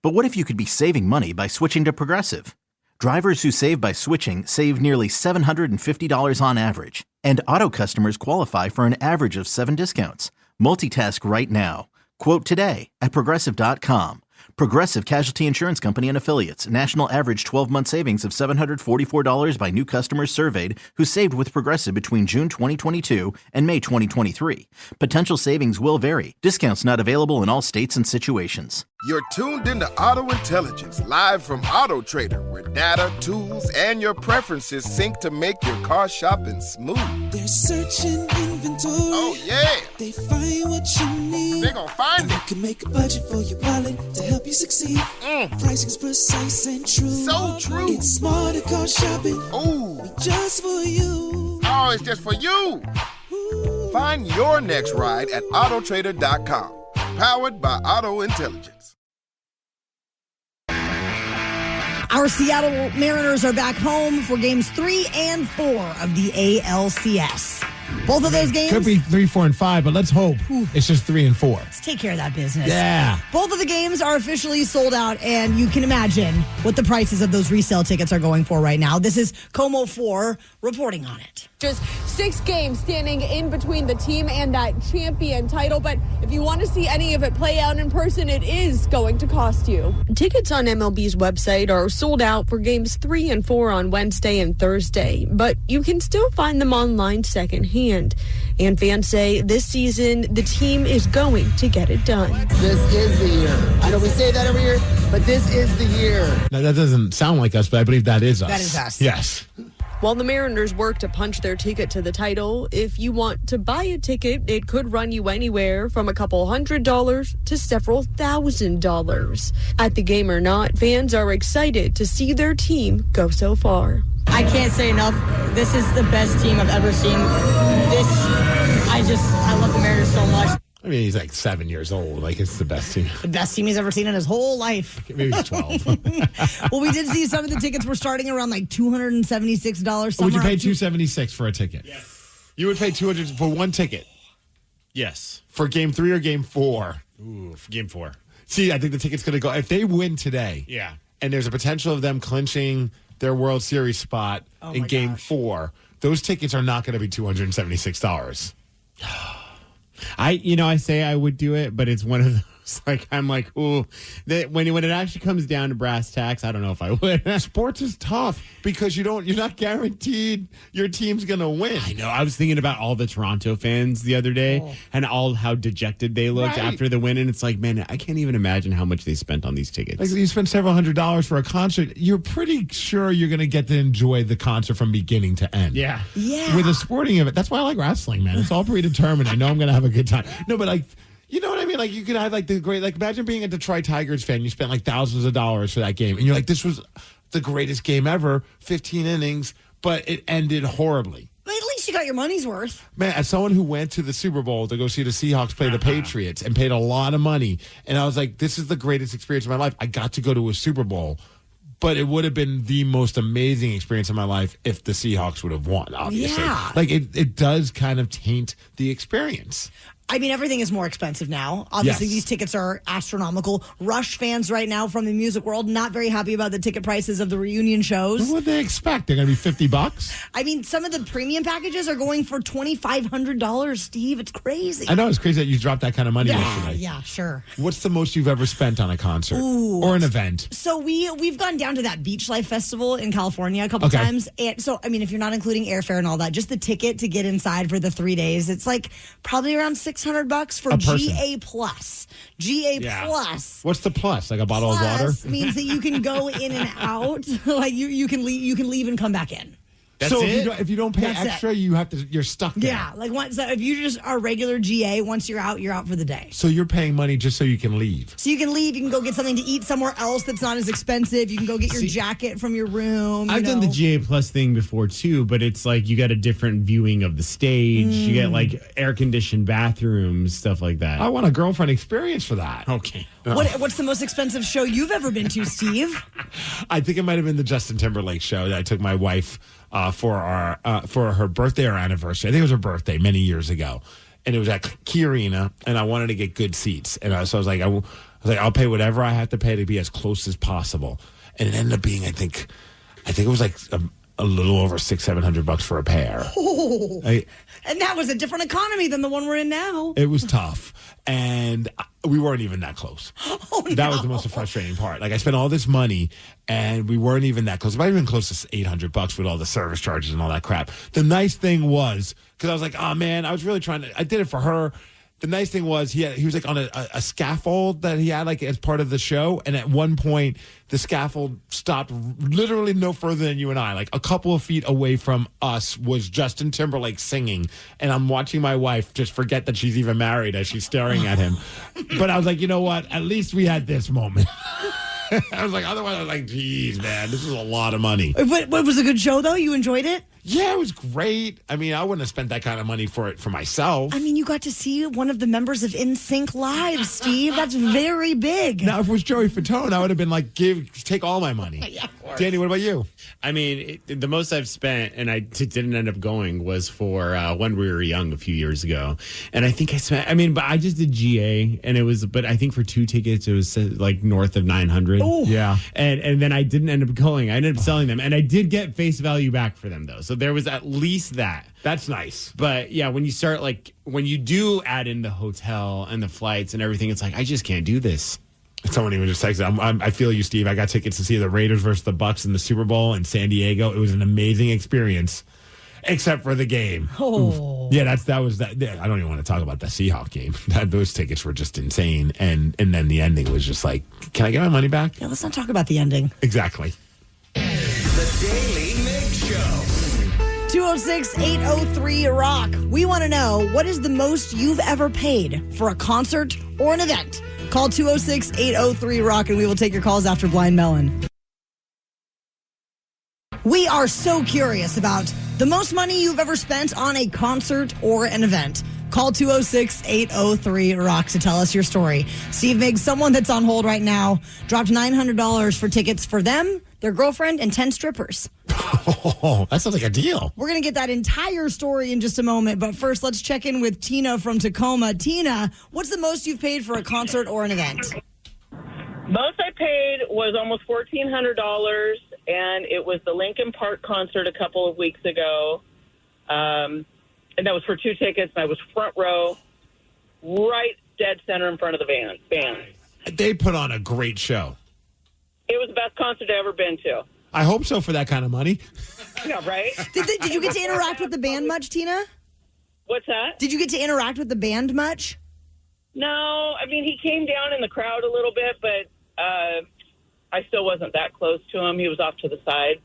But what if you could be saving money by switching to Progressive? Drivers who save by switching save nearly $750 on average. And auto customers qualify for an average of 7 discounts. Multitask right now. Quote today at Progressive.com. Progressive Casualty Insurance Company and Affiliates. National average 12-month savings of $744 by new customers surveyed who saved with Progressive between June 2022 and May 2023. Potential savings will vary. Discounts not available in all states and situations. You're tuned into Auto Intelligence, live from Auto Trader, where data, tools, and your preferences sync to make your car shopping smooth. They're searching inventory. Oh, yeah. They find what you need. They're gonna find it. You can make a budget for your wallet to help you succeed. Pricing's precise and true. So true. It's smarter car shopping. Ooh. Just for you. Oh, it's just for you. Find your next ride at autotrader.com. Powered by Auto Intelligence. Our Seattle Mariners are back home for games 3 and 4 of the ALCS. Both of those games could be 3, 4, and 5, but let's hope it's just 3 and 4. Let's take care of that business. Yeah. Both of the games are officially sold out, and you can imagine what the prices of those resale tickets are going for right now. This is Como 4 reporting on it. Just 6 games standing in between the team and that champion title. But if you want to see any of it play out in person, it is going to cost you. Tickets on MLB's website are sold out for games 3 and 4 on Wednesday and Thursday, but you can still find them online secondhand. And fans say this season, the team is going to get it done. This is the year. I know we say that every year, but this is the year. Now, that doesn't sound like us, but I believe that is us. That is us. Yes. While the Mariners work to punch their ticket to the title, if you want to buy a ticket, it could run you anywhere from a couple $100s to several $1,000s. At the game or not, fans are excited to see their team go so far. I can't say enough. This is the best team I've ever seen. I love the Mariners so much. I mean, he's like 7 years old. Like, it's the best team. The best team he's ever seen in his whole life. Maybe he's 12. Well, we did see some of the tickets were starting around like $276. Would you pay $276 for a ticket? Yes. You would pay $200 for one ticket? Yes. For game 3 or game 4? Ooh, for game 4. See, I think the ticket's going to go. If they win today, yeah, and there's a potential of them clinching their World Series spot in game 4, those tickets are not going to be $276. I say I would do it, but it's one of those, like, I'm like, ooh, when it actually comes down to brass tacks, I don't know if I would. Sports is tough because you're not guaranteed your team's going to win. I know. I was thinking about all the Toronto fans the other day and all how dejected they looked after the win. And it's like, man, I can't even imagine how much they spent on these tickets. Like, you spend several $100s for a concert. You're pretty sure you're going to get to enjoy the concert from beginning to end. Yeah. Yeah. With a sporting event. That's why I like wrestling, man. It's all predetermined. I know I'm going to have a good time. No, but like, you know what I mean? Like, you could have like the great, like, imagine being a Detroit Tigers fan. You spent like thousands of dollars for that game. And you're like, this was the greatest game ever, 15 innings, but it ended horribly. But at least you got your money's worth. Man, as someone who went to the Super Bowl to go see the Seahawks play the Patriots and paid a lot of money, and I was like, this is the greatest experience of my life. I got to go to a Super Bowl, but it would have been the most amazing experience of my life if the Seahawks would have won, obviously. Yeah. Like, it does kind of taint the experience. I mean, everything is more expensive now. Obviously, Yes. these tickets are astronomical. Rush fans right now from the music world, not very happy about the ticket prices of the reunion shows. What would they expect? They're going to be $50? I mean, some of the premium packages are going for $2,500, Steve. It's crazy. I know, it's crazy that you dropped that kind of money yesterday. Yeah, sure. What's the most you've ever spent on a concert or an event? So we've gone down to that Beach Life Festival in California a couple times. And so, I mean, if you're not including airfare and all that, just the ticket to get inside for the 3 days, it's like probably around $600 for GA Plus. GA Plus. What's the plus? Like a bottle of water? Plus means that you can go in and out. Like you can leave and come back in. That's it? If you don't pay That's extra, you're stuck there. Yeah, like so if you just are regular GA, once you're out for the day. So you're paying money just so you can leave. So you can leave, you can go get something to eat somewhere else that's not as expensive. You can go get your jacket from your room. I've done the GA Plus thing before too, but it's like you got a different viewing of the stage. You get like air conditioned bathrooms, stuff like that. I want a girlfriend experience for that. Okay. What's the most expensive show you've ever been to, Steve? I think it might have been the Justin Timberlake show that I took my wife for her birthday or anniversary. I think it was her birthday many years ago, and it was at Key Arena, and I wanted to get good seats, and so I was like, I'll pay whatever I have to pay to be as close as possible, and it ended up being I think it was like a little over $600-700 for a pair. Oh, and that was a different economy than the one we're in now. It was tough, and we weren't even that close. Oh, that was the most frustrating part. Like I spent all this money, and we weren't even that close. It might have been close to $800 with all the service charges and all that crap. The nice thing was, because I was like, oh man, I was really trying to. I did it for her. The nice thing was he was like on a scaffold that he had like as part of the show, and at one point the scaffold stopped literally no further than you and I, like a couple of feet away from us was Justin Timberlake singing, and I'm watching my wife just forget that she's even married as she's staring at him. But I was like, you know what? At least we had this moment. I was like, otherwise I was like, geez, man, this is a lot of money. But was a good show though? You enjoyed it? Yeah, it was great. I mean, I wouldn't have spent that kind of money for it for myself. I mean, you got to see one of the members of NSYNC live, Steve. That's very big. Now, if it was Joey Fatone, I would have been like, take all my money. Yeah, of course. Danny, what about you? I mean, the most I've spent, and I didn't end up going, was for When We Were Young a few years ago. And I think I spent, but I just did GA, and it was, but I think for 2 tickets, it was like north of $900. Oh. Yeah. And then I didn't end up going. I ended up selling them, and I did get face value back for them, though. So there was at least that. That's nice. But yeah, when you start, like, when you do add in the hotel and the flights and everything, it's like, I just can't do this. Someone even just texted, I feel you, Steve. I got tickets to see the Raiders versus the Bucks in the Super Bowl in San Diego. It was an amazing experience, except for the game. Oh. Oof. Yeah, that was that. I don't even want to talk about the Seahawks game. Those tickets were just insane. And then the ending was just like, can I get my money back? Yeah, let's not talk about the ending. Exactly. The Daily Migs Show. 206-803-ROCK. We want to know, what is the most you've ever paid for a concert or an event? Call 206-803-ROCK and we will take your calls after Blind Melon. We are so curious about the most money you've ever spent on a concert or an event. Call 206-803-ROCK to tell us your story. Steve Migs, someone that's on hold right now, dropped $900 for tickets for them, their girlfriend, and 10 strippers. Oh, that sounds like a deal. We're going to get that entire story in just a moment, but first let's check in with Tina from Tacoma. Tina, what's the most you've paid for a concert or an event? Most I paid was almost $1,400, and it was the Linkin Park concert a couple of weeks ago. And that was for 2 tickets, and I was front row, right dead center in front of the band. They put on a great show. It was the best concert I've ever been to. I hope so for that kind of money. Yeah, right? Did you get to interact with the band much, Tina? What's that? Did you get to interact with the band much? No, I mean, he came down in the crowd a little bit, but I still wasn't that close to him. He was off to the side.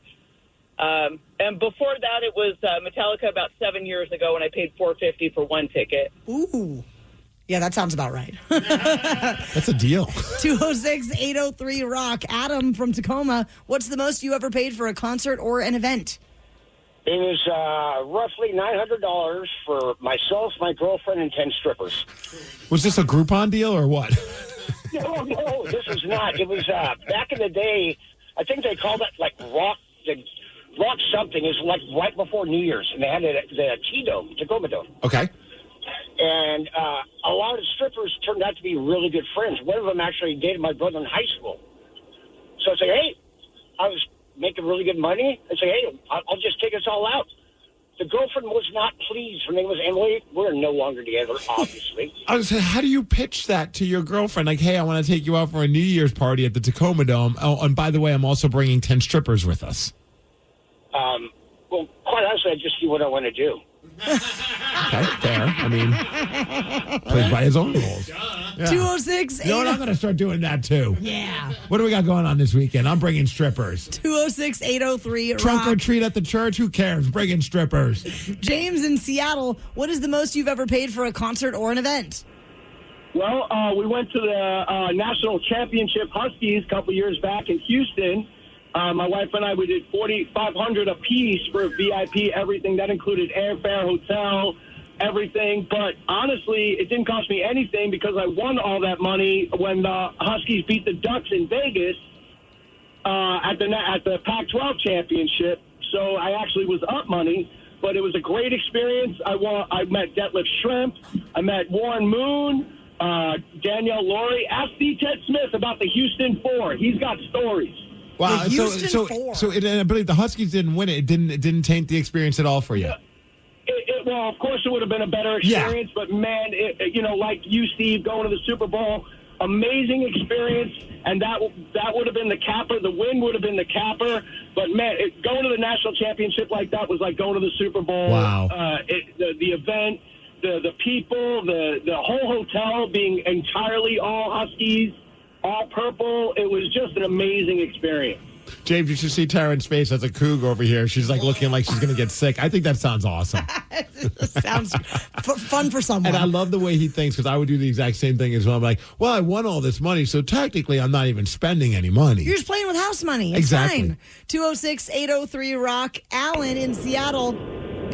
And before that, it was Metallica about 7 years ago when I paid $450 for 1 ticket. Ooh. Yeah, that sounds about right. That's a deal. 206-803-ROCK. Adam from Tacoma, what's the most you ever paid for a concert or an event? It was roughly $900 for myself, my girlfriend, and 10 strippers. Was this a Groupon deal or what? No, this was not. It was back in the day, I think they called it like rock something. It was like right before New Year's, and they had the T-Dome, Tacoma Dome. Okay. And a lot of the strippers turned out to be really good friends. One of them actually dated my brother in high school. So I said, hey, I was making really good money. I said, hey, I'll just take us all out. The girlfriend was not pleased. Her name was Emily. We're no longer together, obviously. I was saying, how do you pitch that to your girlfriend? Like, hey, I want to take you out for a New Year's party at the Tacoma Dome. Oh, and by the way, I'm also bringing 10 strippers with us. Well, quite honestly, I just do what I want to do. Okay, fair. I mean, plays by his own rules. Yeah. 206. You know what? I'm going to start doing that too. Yeah. What do we got going on this weekend? I'm bringing strippers. 206-803. Trunk or treat at the church? Who cares? Bringing strippers. James in Seattle, what is the most you've ever paid for a concert or an event? Well, we went to the National Championship Huskies a couple years back in Houston. My wife and I, we did $4,500 a piece for VIP, everything. That included airfare, hotel, everything. But honestly, it didn't cost me anything because I won all that money when the Huskies beat the Ducks in Vegas at the Pac-12 championship. So I actually was up money, but it was a great experience. I met Detlef Schrempf. I met Warren Moon, Danielle Laurie. Ask D. Ted Smith about the Houston Four. He's got stories. Wow. So I believe the Huskies didn't win it. It didn't taint the experience at all for you. Well, of course, it would have been a better experience, but man, like you, Steve, going to the Super Bowl, amazing experience, and that would have been the capper. The win would have been the capper, but man, going to the national championship like that was like going to the Super Bowl. Wow. The event, the people, the whole hotel being entirely all Huskies, all purple. It was just an amazing experience. James, you should see Taryn's face as a cougar over here. She's like looking like she's going to get sick. I think that sounds awesome. Sounds fun for someone. And I love the way he thinks because I would do the exact same thing as well. I'm like, well, I won all this money, so technically I'm not even spending any money. You're just playing with house money. It's exactly. Fine. 206-803 Rock. Alan in Seattle,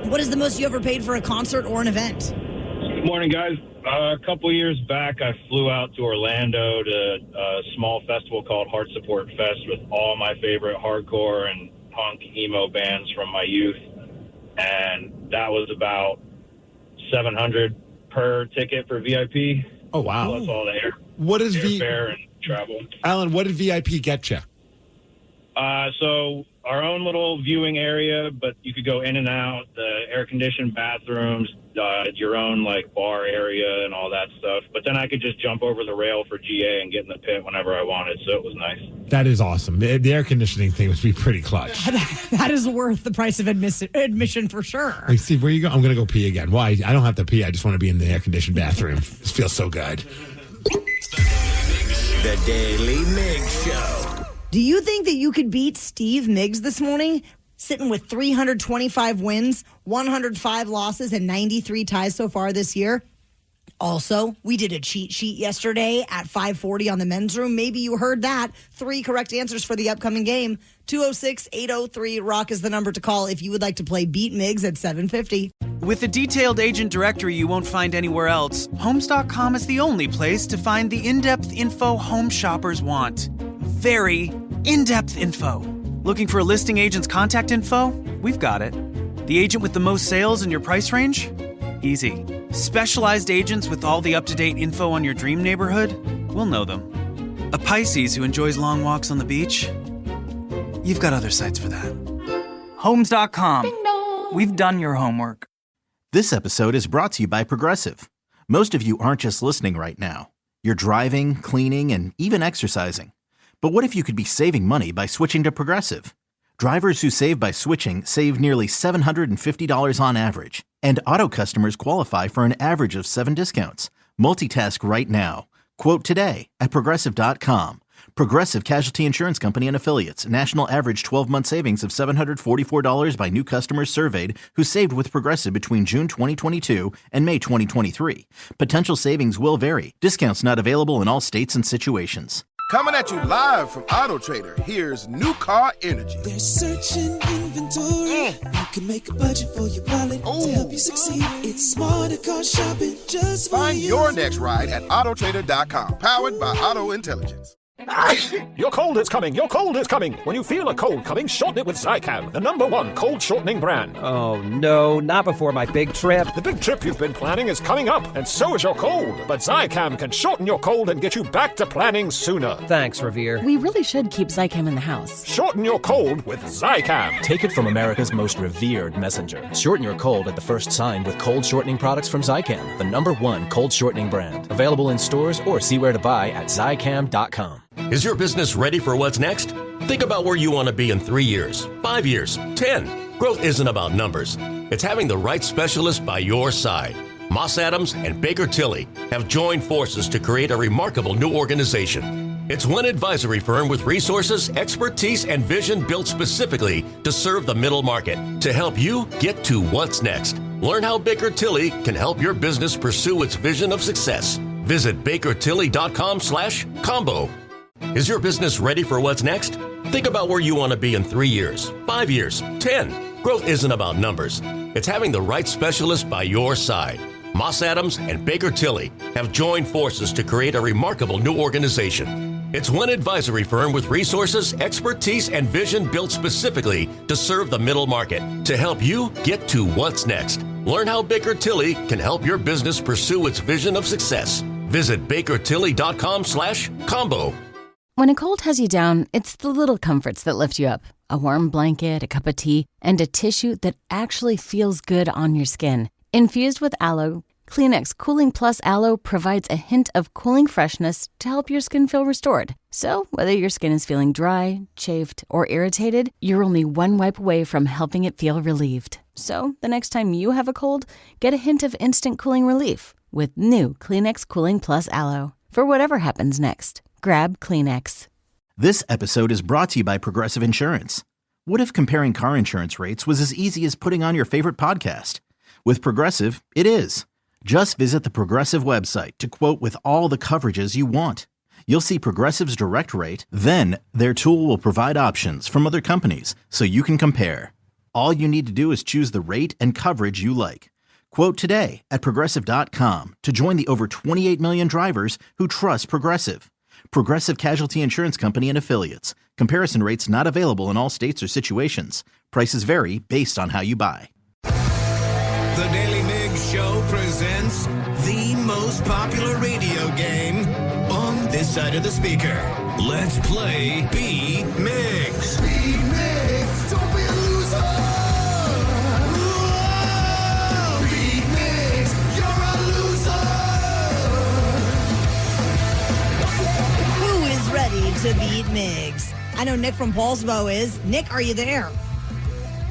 what is the most you ever paid for a concert or an event? Good morning, guys. A couple years back, I flew out to Orlando to a small festival called Heart Support Fest with all my favorite hardcore and punk emo bands from my youth. And that was about $700 per ticket for VIP. Oh, wow. Plus all the airfare and travel. Alan, what did VIP get you? So our own little viewing area, but you could go in and out, the air-conditioned bathrooms, your own like bar area and all that stuff. But then I could just jump over the rail for GA and get in the pit whenever I wanted, so it was nice. That is awesome. The air conditioning thing must be pretty clutch. That is worth the price of admission for sure. Hey, Steve, where you go? I'm going to go pee again. Why? I don't have to pee. I just want to be in the air-conditioned bathroom. This feels so good. The Daily Migs Show. Do you think that you could beat Steve Migs this morning, sitting with 325 wins, 105 losses, and 93 ties so far this year? Also, we did a cheat sheet yesterday at 5:40 on the men's room. Maybe you heard that. 3 correct answers for the upcoming game. 206-803 Rock is the number to call if you would like to play Beat Migs at 750. With a detailed agent directory you won't find anywhere else, Homes.com is the only place to find the in-depth info home shoppers want. Very in-depth info. Looking for a listing agent's contact info? We've got it. The agent with the most sales in your price range? Easy. Specialized agents with all the up-to-date info on your dream neighborhood? We'll know them. A Pisces who enjoys long walks on the beach? You've got other sites for that. Homes.com. We've done your homework. This episode is brought to you by Progressive. Most of you aren't just listening right now. You're driving, cleaning, and even exercising. But what if you could be saving money by switching to Progressive? Drivers who save by switching save nearly $750 on average. And auto customers qualify for an average of 7 discounts. Multitask right now. Quote today at Progressive.com. Progressive Casualty Insurance Company and Affiliates. National average 12-month savings of $744 by new customers surveyed who saved with Progressive between June 2022 and May 2023. Potential savings will vary. Discounts not available in all states and situations. Coming at you live from Auto Trader, here's New Car Energy. They're searching inventory. You can make a budget for your wallet to help you succeed. It's smarter car shopping just for Find you. your next ride at autotrader.com. Powered by Auto Intelligence. Your cold is coming. Your cold is coming. When you feel a cold coming, shorten it with Zycam, the #1 cold shortening brand. Oh, no, not before my big trip. The big trip you've been planning is coming up, and so is your cold. But Zycam can shorten your cold and get you back to planning sooner. Thanks, Revere. We really should keep Zycam in the house. Shorten your cold with Zycam. Take it from America's most revered messenger. Shorten your cold at the first sign with cold shortening products from Zycam, the #1 cold shortening brand. Available in stores or see where to buy at Zycam.com. Is your business ready for what's next? Think about where you want to be in 3 years, 5 years, 10. Growth isn't about numbers. It's having the right specialist by your side. Moss Adams and Baker Tilly have joined forces to create a remarkable new organization. It's one advisory firm with resources, expertise, and vision built specifically to serve the middle market to help you get to what's next. Learn how Baker Tilly can help your business pursue its vision of success. Visit bakertilly.com/combo. Is your business ready for what's next? Think about where you want to be in 3 years, 5 years, 10. Growth isn't about numbers. It's having the right specialist by your side. Moss Adams and Baker Tilly have joined forces to create a remarkable new organization. It's one advisory firm with resources, expertise, and vision built specifically to serve the middle market to help you get to what's next. Learn how Baker Tilly can help your business pursue its vision of success. Visit bakertilly.com/combo. When a cold has you down, it's the little comforts that lift you up. A warm blanket, a cup of tea, and a tissue that actually feels good on your skin. Infused with aloe, Kleenex Cooling Plus Aloe provides a hint of cooling freshness to help your skin feel restored. So, whether your skin is feeling dry, chafed, or irritated, you're only one wipe away from helping it feel relieved. So, the next time you have a cold, get a hint of instant cooling relief with new Kleenex Cooling Plus Aloe. For whatever happens next, grab Kleenex. This episode is brought to you by Progressive Insurance. What if comparing car insurance rates was as easy as putting on your favorite podcast? With Progressive, it is. Just visit the Progressive website to quote with all the coverages you want. You'll see Progressive's direct rate, then their tool will provide options from other companies so you can compare. All you need to do is choose the rate and coverage you like. Quote today at Progressive.com to join the over 28 million drivers who trust Progressive. Progressive Casualty Insurance Company and Affiliates. Comparison rates not available in all states or situations. Prices vary based on how you buy. The Daily Migs Show presents the most popular radio game on this side of the speaker. Let's play Be Migs. Be Migs, don't be a loser. Whoa, Be Migs, you're a loser. Who is ready to beat Migs? I know Nick from Paulsbo is. Nick, are you there?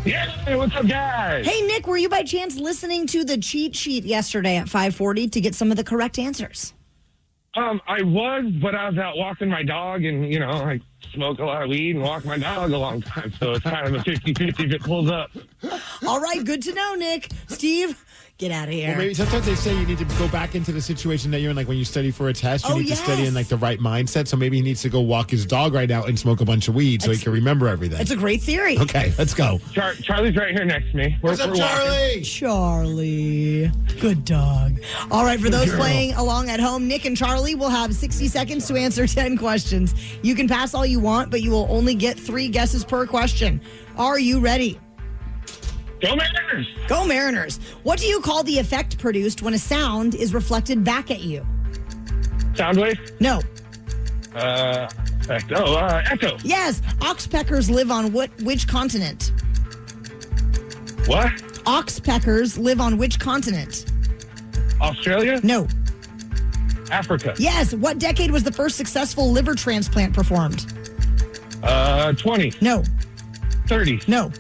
Yeah, what's up, guys? Hey, Nick, were you by chance listening to the cheat sheet yesterday at 5:40 to get some of the correct answers? I was, but I was out walking my dog, and, you know, I smoke a lot of weed and walk my dog a long time, so it's kind of a 50-50 if it pulls up. All right, good to know, Nick. Steve, get out of here. Well, maybe sometimes they say you need to go back into the situation that you're in, like when you study for a test, you need to study in like the right mindset. So maybe he needs to go walk his dog right now and smoke a bunch of weed so he can remember everything. It's a great theory. Okay, let's go. Charlie's right here next to me. What's up, Charlie? Charlie. Good dog. All right, for those playing along at home, Nick and Charlie will have 60 seconds to answer 10 questions. You can pass all you want, but you will only get 3 guesses per question. Are you ready? Go Mariners! Go Mariners. What do you call the effect produced when a sound is reflected back at you? Sound wave? No. Echo. Yes. Oxpeckers live on which continent? What? Oxpeckers live on which continent? Australia? No. Africa? Yes. What decade was the first successful liver transplant performed? 20. No. 30. No.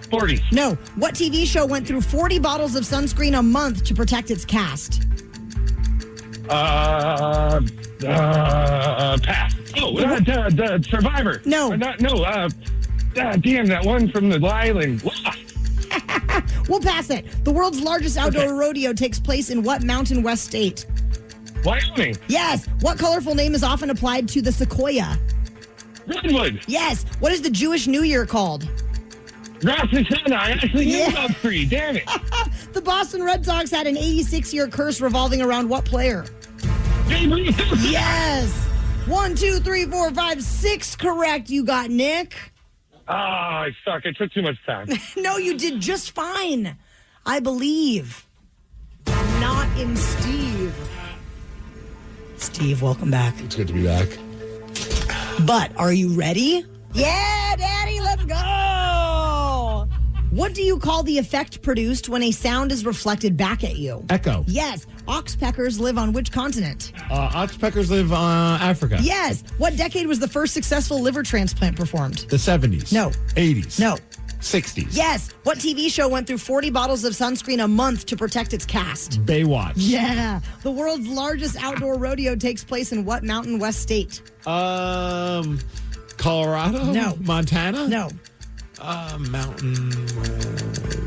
40. No. What TV show went through 40 bottles of sunscreen a month to protect its cast? Pass. Oh, Survivor. No. Damn, that one from the island. We'll pass it. The world's largest outdoor rodeo takes place in what mountain west state? Wyoming. Yes. What colorful name is often applied to the sequoia? Redwood. Yes. What is the Jewish New Year called? Rosh Hashanah. I actually knew about 3. Damn it. The Boston Red Sox had an 86-year curse revolving around what player? Yes. 1, 2, 3, 4, 5, 6 correct. You got Nick. Oh, I suck. It took too much time. No, you did just fine. I believe. Not in Steve. Steve, welcome back. It's good to be back. But are you ready? Yeah, Daddy, let's go. What do you call the effect produced when a sound is reflected back at you? Echo. Yes. Oxpeckers live on which continent? Oxpeckers live on Africa. Yes. What decade was the first successful liver transplant performed? The 70s. No. 80s. No. 60s. Yes. What TV show went through 40 bottles of sunscreen a month to protect its cast? Baywatch. Yeah. The world's largest outdoor rodeo takes place in what Mountain West state? Colorado? No. Montana? No.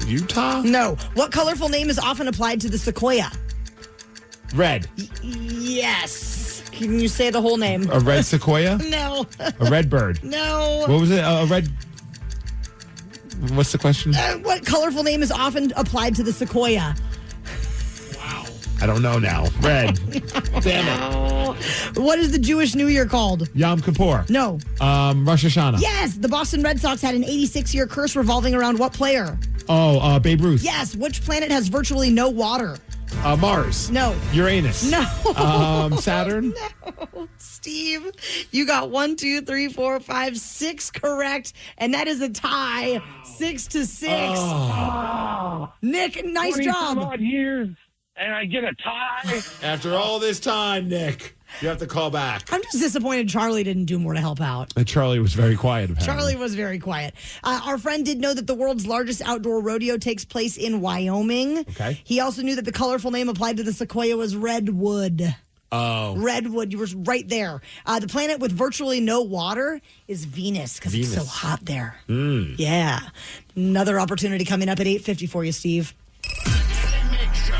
Utah? No. What colorful name is often applied to the sequoia? Red. Yes. Can you say the whole name? A red sequoia? No. A red bird? No. What was it? A red... What's the question? What colorful name is often applied to the sequoia? I don't know now. Red. Damn it. What is the Jewish New Year called? Yom Kippur. No. Rosh Hashanah. Yes. The Boston Red Sox had an 86-year curse revolving around what player? Babe Ruth. Yes. Which planet has virtually no water? Mars. No. Uranus. No. Saturn. No. Steve, you got 1, 2, 3, 4, 5, 6 correct, and that is a tie, 6-6. Oh. Nick, nice job. 20 some odd years, and I get a tie. After all this time, Nick, you have to call back. I'm just disappointed Charlie didn't do more to help out. And Charlie was very quiet, apparently. Charlie was very quiet. Our friend did know that the world's largest outdoor rodeo takes place in Wyoming. Okay. He also knew that the colorful name applied to the sequoia was redwood. Oh. Redwood, you were right there. The planet with virtually no water is Venus because it's so hot there. Yeah. Another opportunity coming up at 8:50 for you, Steve.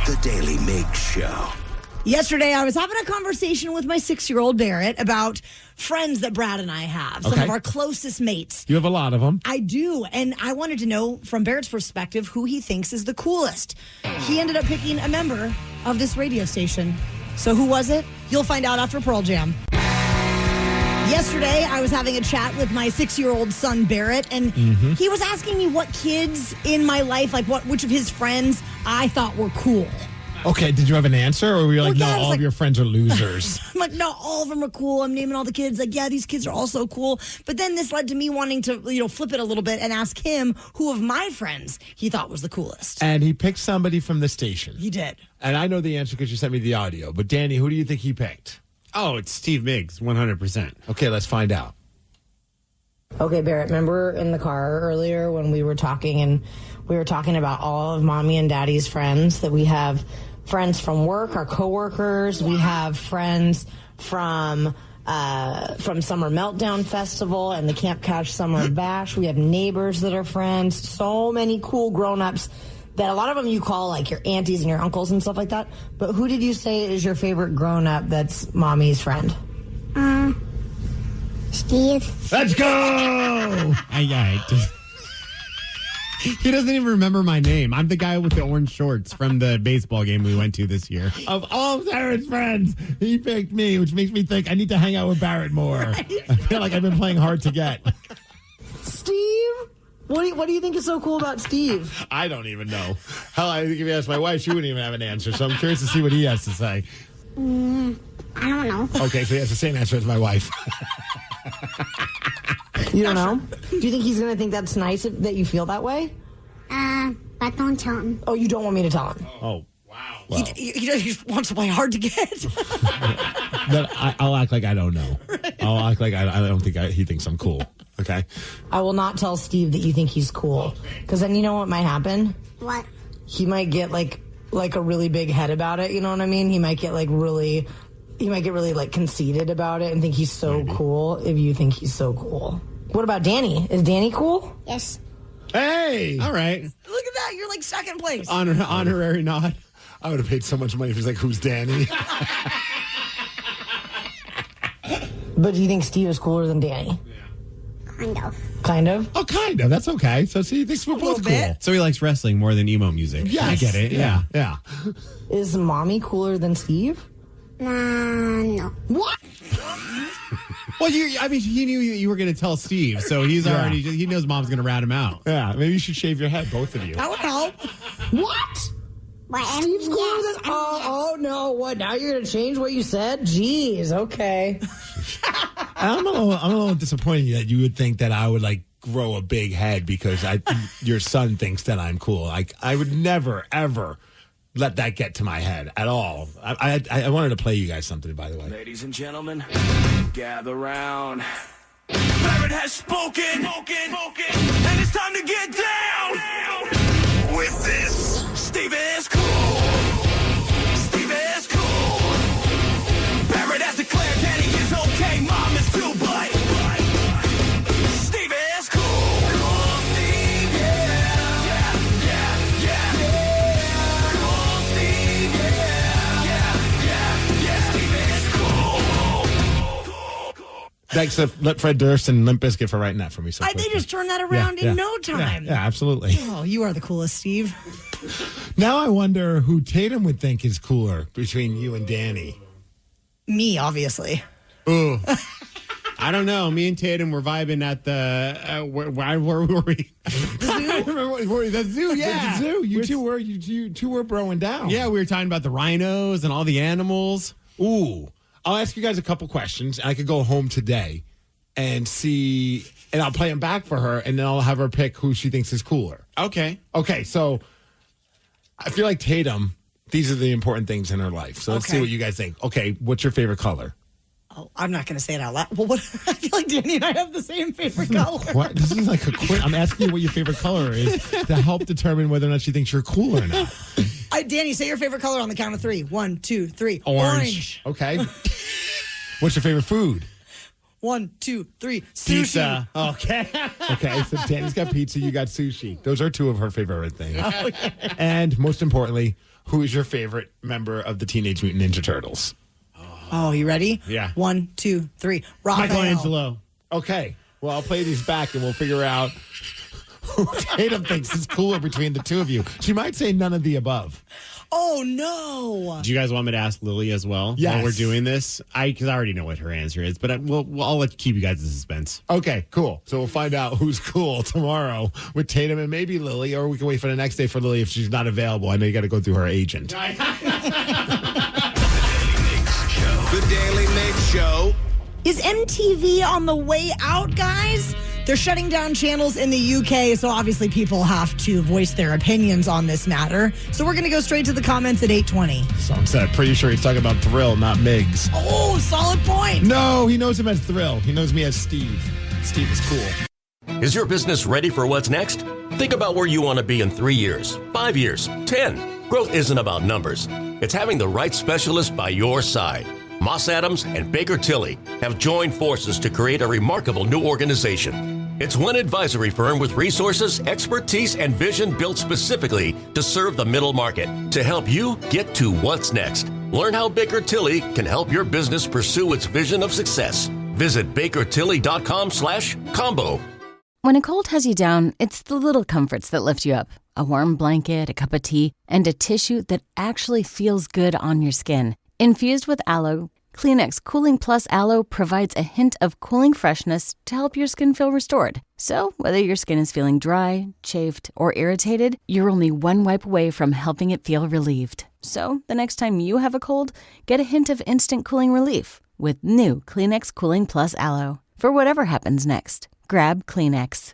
The Daily Migs Show. Yesterday, I was having a conversation with my 6-year-old Barrett about friends that Brad and I have, some Okay. of our closest mates. You have a lot of them. I do, and I wanted to know from Barrett's perspective who he thinks is the coolest. He ended up picking a member of this radio station. So who was it? You'll find out after Pearl Jam. Yesterday, I was having a chat with my 6-year-old son, Barrett, and he was asking me what kids in my life, like which of his friends I thought were cool. Okay, did you have an answer, or were you like, Well, yeah, I no, was all like- of your friends are losers? I'm like, no, all of them are cool. I'm naming all the kids. Like, yeah, these kids are all so cool. But then this led to me wanting to, flip it a little bit and ask him who of my friends he thought was the coolest. And he picked somebody from the station. He did. And I know the answer because you sent me the audio. But Danny, who do you think he picked? Oh, it's Steve Migs, 100%. Okay, let's find out. Okay, Barrett, remember in the car earlier when we were talking and we were talking about all of Mommy and Daddy's friends, that we have friends from work, our coworkers, we have friends from Summer Meltdown Festival and the Camp Couch Summer Bash. We have neighbors that are friends, so many cool grown-ups that a lot of them you call like your aunties and your uncles and stuff like that. But who did you say is your favorite grown-up that's Mommy's friend? Steve. Let's go! He doesn't even remember my name. I'm the guy with the orange shorts from the baseball game we went to this year. Of all Sarah's friends, he picked me, which makes me think I need to hang out with Barrett more. Right. I feel like I've been playing hard to get. Steve? What do you think is so cool about Steve? I don't even know. Hell, I think if you asked my wife, she wouldn't even have an answer. So I'm curious to see what he has to say. I don't know. Okay, so he has the same answer as my wife. You don't know? Do you think he's going to think that's nice that you feel that way? But don't tell him. Oh, you don't want me to tell him? Oh, wow. Well, He just wants to play hard to get. but I'll act like I don't know. Right. I'll act like I don't think he thinks I'm cool. Okay? I will not tell Steve that you think he's cool. Because then you know what might happen? What? He might get like a really big head about it. You know what I mean? He might get really like conceited about it and think he's so cool if you think he's so cool. What about Danny? Is Danny cool? Yes. Hey! All right. Look at that. You're like second place. Honorary nod. I would have paid so much money if he's like, who's Danny? But do you think Steve is cooler than Danny? Kind of. Kind of? Oh, kind of. That's okay. So see, he thinks we're both cool. So he likes wrestling more than emo music. Yes. I get it. Yeah. Is Mommy cooler than Steve? No. What? Well, he knew you were going to tell Steve, so he's already, he knows Mom's going to rat him out. Yeah, maybe you should shave your head, both of you. That would help. What? Steve's cooler than... Oh, no. What? Now you're going to change what you said? Jeez, okay. I'm a little disappointed that you would think that I would like grow a big head because your son thinks that I'm cool. Like I would never ever let that get to my head at all. I wanted to play you guys something, by the way. Ladies and gentlemen, gather round. Barrett has spoken, and it's It's time to get down with this. Steve is cool. Steve is cool. Barrett has declared Danny is okay. Mom is too, but Steve is cool. Cool Steve, yeah. Yeah. Cool Steve, yeah. Steve is cool. Thanks to Fred Durst and Limp Bizkit for writing that for me. So They just turned that around in no time. Yeah, absolutely. Oh, you are the coolest, Steve. Now I wonder who Tatum would think is cooler between you and Danny. Me, obviously. Ooh. I don't know. Me and Tatum were vibing at the where were we? I remember the zoo. Yeah, the zoo. You two were broing down. Yeah, we were talking about the rhinos and all the animals. Ooh. I'll ask you guys a couple questions. I could go home today and see, and I'll play them back for her, and then I'll have her pick who she thinks is cooler. Okay. Okay, so I feel like Tatum, these are the important things in her life. So let's see what you guys think. Okay, what's your favorite color? Oh, I'm not going to say it out loud. Well, what? I feel like Danny and I have the same favorite color. What? This is like a quiz. I'm asking you what your favorite color is to help determine whether or not she thinks you're cool or not. Danny, say your favorite color on the count of 3. 1, 2, 3. Orange. Okay. What's your favorite food? 1, 2, 3. Sushi. Pizza. Okay. Okay, so Danny's got pizza, you got sushi. Those are two of her favorite things. Oh, yeah. And most importantly, who is your favorite member of the Teenage Mutant Ninja Turtles? Oh, you ready? Yeah. 1, 2, 3. Raphael. Michelangelo. Okay. Well, I'll play these back and we'll figure out who Tatum thinks is cooler between the two of you. She might say none of the above. Oh, no. Do you guys want me to ask Lily as well Yes. while we're doing this? Because I already know what her answer is, but I'll keep you guys in suspense. Okay, cool. So we'll find out who's cool tomorrow with Tatum and maybe Lily, or we can wait for the next day for Lily if she's not available. I know you got to go through her agent. The Daily Migs Show. Is MTV on the way out, guys? They're shutting down channels in the UK, so obviously people have to voice their opinions on this matter. So we're going to go straight to the comments at 8:20. So I'm pretty sure he's talking about Thrill, not Migs. Oh, solid point. No, he knows him as Thrill. He knows me as Steve. Steve is cool. Is your business ready for what's next? Think about where you want to be in 3 years, 5 years, 10. Growth isn't about numbers. It's having the right specialist by your side. Moss Adams and Baker Tilly have joined forces to create a remarkable new organization. It's one advisory firm with resources, expertise, and vision built specifically to serve the middle market to help you get to what's next. Learn how Baker Tilly can help your business pursue its vision of success. Visit bakertilly.com/combo. When a cold has you down, it's the little comforts that lift you up. A warm blanket, a cup of tea, and a tissue that actually feels good on your skin. Infused with aloe, Kleenex Cooling Plus Aloe provides a hint of cooling freshness to help your skin feel restored. So, whether your skin is feeling dry, chafed, or irritated, you're only one wipe away from helping it feel relieved. So, the next time you have a cold, get a hint of instant cooling relief with new Kleenex Cooling Plus Aloe. For whatever happens next, grab Kleenex.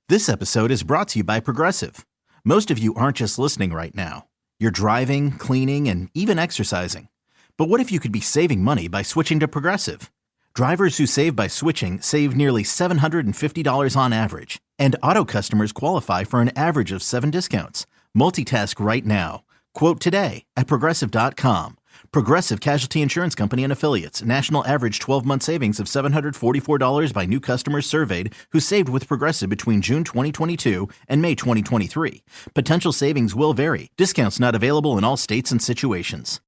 This episode is brought to you by Progressive. Most of you aren't just listening right now. You're driving, cleaning, and even exercising. But what if you could be saving money by switching to Progressive? Drivers who save by switching save nearly $750 on average. And auto customers qualify for an average of 7 discounts. Multitask right now. Quote today at Progressive.com. Progressive Casualty Insurance Company and Affiliates. National average 12-month savings of $744 by new customers surveyed who saved with Progressive between June 2022 and May 2023. Potential savings will vary. Discounts not available in all states and situations.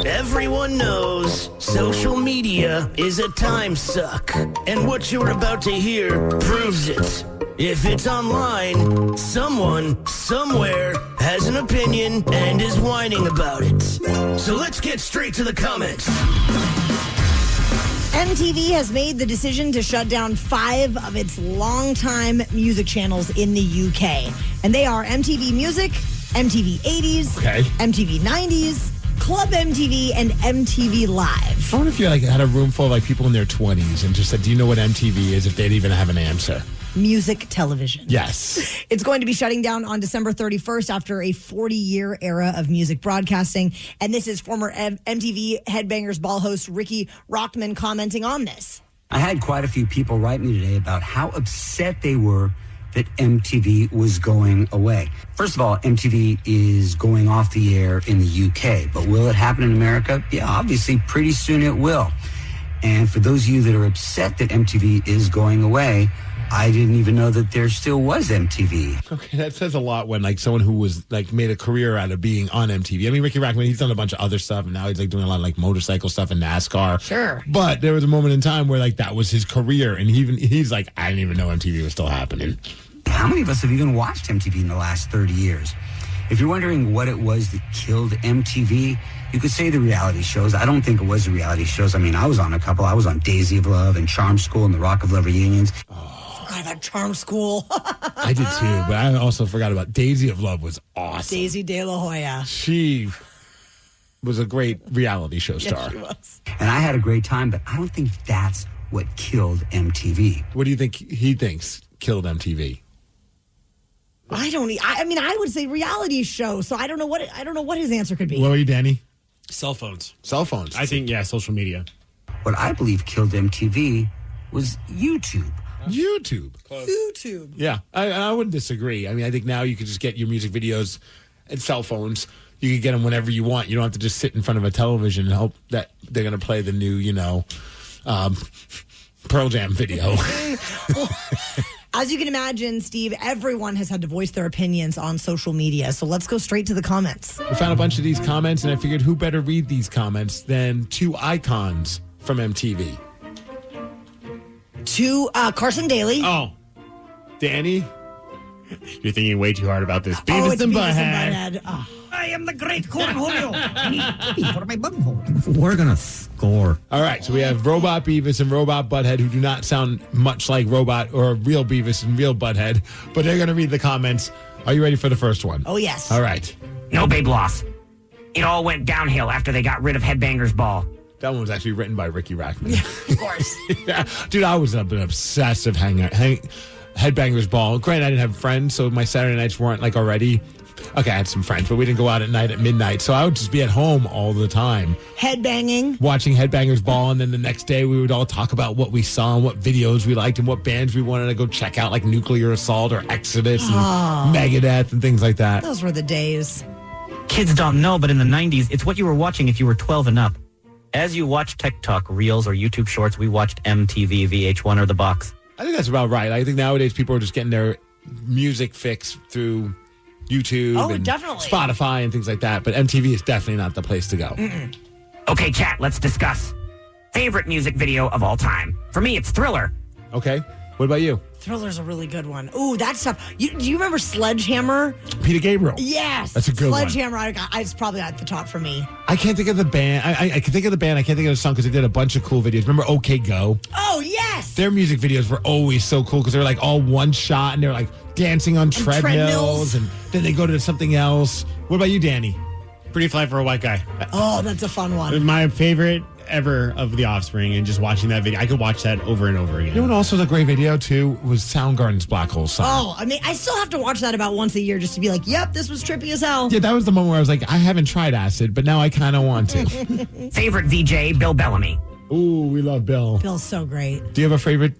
Everyone knows social media is a time suck, and what you're about to hear proves it. If it's online, someone, somewhere, has an opinion and is whining about it. So let's get straight to the comments. MTV has made the decision to shut down 5 of its longtime music channels in the UK. And they are MTV Music, MTV 80s, MTV 90s, Club MTV, and MTV Live. I wonder if you had a room full of people in their 20s and just said, do you know what MTV is, if they'd even have an answer? Music television. Yes. It's going to be shutting down on December 31st after a 40-year era of music broadcasting. And this is former MTV Headbangers Ball host Ricky Rockman commenting on this. I had quite a few people write me today about how upset they were that MTV was going away. First of all, MTV is going off the air in the UK, but will it happen in America? Yeah, obviously, pretty soon it will. And for those of you that are upset that MTV is going away, I didn't even know that there still was MTV. Okay, that says a lot when like someone who was like made a career out of being on MTV. I mean, Ricky Rackman, he's done a bunch of other stuff, and now he's like doing a lot of like motorcycle stuff and NASCAR. Sure. But there was a moment in time where like that was his career, and he's like, I didn't even know MTV was still happening. How many of us have even watched MTV in the last 30 years? If you're wondering what it was that killed MTV, you could say the reality shows. I don't think it was the reality shows. I mean, I was on a couple. I was on Daisy of Love and Charm School and the Rock of Love reunions. Forgot about Charm School. I did too, but I also forgot about Daisy of Love was awesome. Daisy De La Hoya. She was a great reality show star. Yes, she was. And I had a great time, but I don't think that's what killed MTV. What do you think he thinks killed MTV? I mean, I would say reality show. So I don't know what his answer could be. What are you, Danny? Cell phones. Cell phones. I think, yeah, social media. What I believe killed MTV was YouTube. YouTube. YouTube. Yeah, I wouldn't disagree. I mean, I think now you can just get your music videos and cell phones. You can get them whenever you want. You don't have to just sit in front of a television and hope that they're going to play the new, Pearl Jam video. As you can imagine, Steve, everyone has had to voice their opinions on social media. So let's go straight to the comments. We found a bunch of these comments, and I figured who better read these comments than two icons from MTV. To Carson Daly. Oh, Danny, you're thinking way too hard about this. It's Beavis and Beavis Butthead. and Butthead. Oh. I am the great Cornholio. I need pee for my bunghole. We're going to score. All right, so we have Robot Beavis and Robot Butthead, who do not sound much like Robot or real Beavis and real Butthead, but they're going to read the comments. Are you ready for the first one? Oh, yes. All right. No babe loss. It all went downhill after they got rid of Headbanger's Ball. That one was actually written by Ricky Rackman. Yeah, of course. Yeah. Dude, I was an obsessive Headbanger's Ball. Granted, I didn't have friends, so my Saturday nights weren't like already. Okay, I had some friends, but we didn't go out at night at midnight. So I would just be at home all the time. Headbanging. Watching Headbanger's Ball. And then the next day we would all talk about what we saw and what videos we liked and what bands we wanted to go check out, like Nuclear Assault or Exodus and Megadeth and things like that. Those were the days. Kids don't know, but in the 90s, it's what you were watching if you were 12 and up. As you watch TikTok Reels or YouTube Shorts, we watched MTV, VH1, or The Box. I think that's about right. I think nowadays people are just getting their music fix through YouTube and definitely. Spotify and things like that. But MTV is definitely not the place to go. Mm-mm. Okay, chat, let's discuss. Favorite music video of all time. For me, it's Thriller. Okay. What about you? Thriller's a really good one. Ooh, that's tough. Do you remember Sledgehammer? Peter Gabriel. Yes. That's a good one. Sledgehammer, it's probably at the top for me. I can't think of the band. I can think of the band. I can't think of the song because they did a bunch of cool videos. Remember OK Go? Oh, yes. Their music videos were always so cool because they were like all one shot and they're like dancing on treadmills and then they go to something else. What about you, Danny? Pretty Fly for a White Guy. Oh, that's a fun one. My favorite ever of The Offspring, and just watching that video. I could watch that over and over again. You know what also was a great video, too, was Soundgarden's Black Hole song. Oh, I mean, I still have to watch that about once a year just to be like, yep, this was trippy as hell. Yeah, that was the moment where I was like, I haven't tried acid, but now I kind of want to. Favorite VJ, Bill Bellamy. Ooh, we love Bill. Bill's so great. Do you have a favorite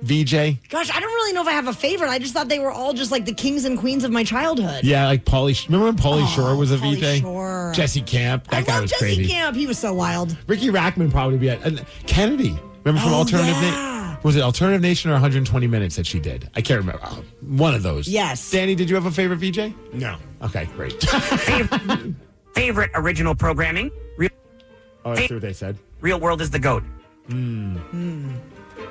VJ? Gosh, I don't really know if I have a favorite. I just thought they were all just like the kings and queens of my childhood. Yeah, like Pauly. Remember when Pauly Shore was a VJ? Shore. Jesse Camp. That guy was Jesse crazy. Camp. He was so wild. Ricky Rackman probably be at Kennedy. Remember from Alternative Nation? Was it Alternative Nation or 120 Minutes that she did? I can't remember. One of those. Yes. Danny, did you have a favorite VJ? No. Okay, great. Favorite original programming? Oh, that's what they said. Real World is the GOAT.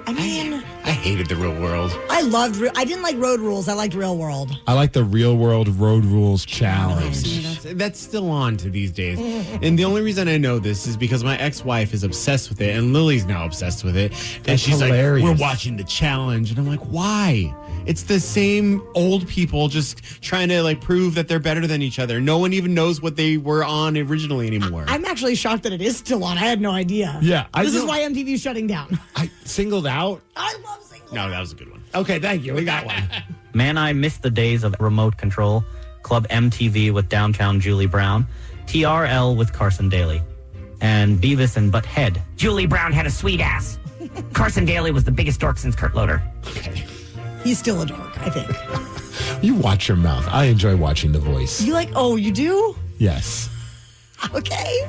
I mean, I hated The Real World. I didn't like Road Rules. I liked Real World. I like the Real World Road Rules Challenge. That's still on to these days. And the only reason I know this is because my ex-wife is obsessed with it, and Lily's now obsessed with it. And That's she's hilarious. like, we're watching the challenge. And I'm like, why? It's the same old people just trying to like prove that they're better than each other. No one even knows what they were on originally anymore. I'm actually shocked that it is still on. I had no idea. Yeah. This is why MTV is shutting down. I singled out. I love Singled No, that was a good one. Okay, thank you. We got one. Man, I miss the days of remote control. Club MTV with Downtown Julie Brown. TRL with Carson Daly. And Beavis and Butthead. Julie Brown had a sweet ass. Carson Daly was the biggest dork since Kurt Loder. Okay. He's still a dork. I think. You watch your mouth. I enjoy watching The Voice. You you do? Yes. Okay.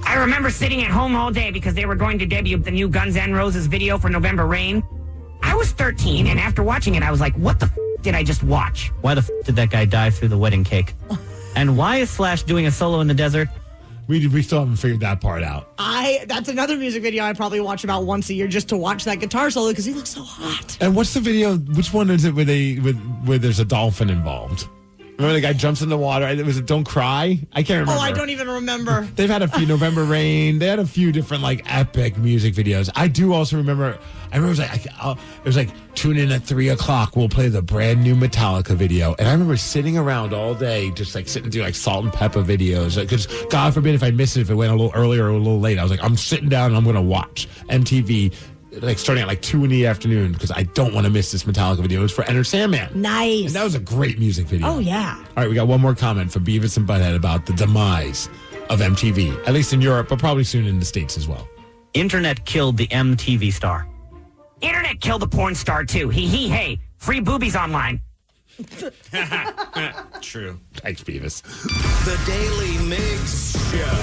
I remember sitting at home all day because they were going to debut the new Guns N' Roses video for November Rain. I was 13, and after watching it, I was like, what the did I just watch? Why the did that guy dive through the wedding cake? And why is Slash doing a solo in the desert? We still haven't figured that part out. That's another music video I probably watch about once a year just to watch that guitar solo because he looks so hot. And what's the video? Which one is it where there's a dolphin involved? Remember the guy jumps in the water? Was it Don't Cry? I can't remember. Oh, I don't even remember. They've had a few November Rain. They had a few different epic music videos. I do also remember. I remember it was like tune in at 3:00. We'll play the brand new Metallica video. And I remember sitting around all day, just sitting through salt and pepper videos. Because God forbid if I missed it, if it went a little earlier or a little late, I was like, I'm sitting down and I'm going to watch MTV. Starting at 2 in the afternoon because I don't want to miss this Metallica video. It was for Enter Sandman. Nice. And that was a great music video. Oh, yeah. All right, we got one more comment from Beavis and Butthead about the demise of MTV, at least in Europe, but probably soon in the States as well. Internet killed the MTV star. Internet killed the porn star, too. Hey, free boobies online. True. Thanks, Beavis. The Daily Migs Show.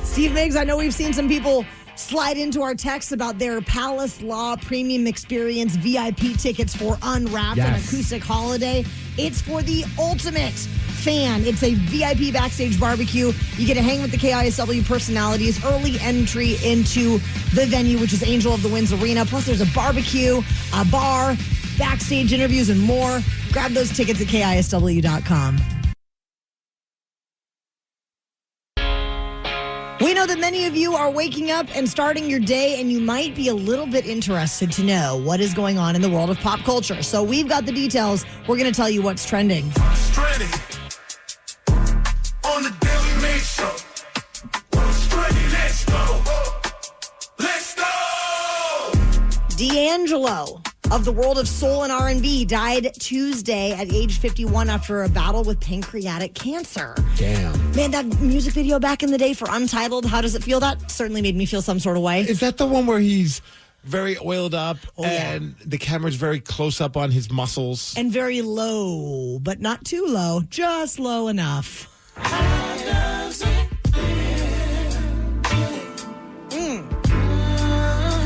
Steve Migs, I know we've seen some people slide into our texts about their Palace Law Premium Experience VIP tickets for Unwrapped, an acoustic holiday. It's for the ultimate fan. It's a VIP backstage barbecue. You get to hang with the KISW personalities, early entry into the venue, which is Angel of the Winds Arena. Plus, there's a barbecue, a bar, backstage interviews, and more. Grab those tickets at KISW.com. We know that many of you are waking up and starting your day, and you might be a little bit interested to know what is going on in the world of pop culture. So we've got the details. We're going to tell you what's trending. Trending on the Daily Migs Show. What's trending? Let's go. Let's go. D'Angelo of the world of soul and R&B died Tuesday at age 51 after a battle with pancreatic cancer. Damn. Man, that music video back in the day for Untitled, How Does It Feel? That certainly made me feel some sort of way. Is that the one where he's very oiled up and the camera's very close up on his muscles? And very low, but not too low, just low enough. I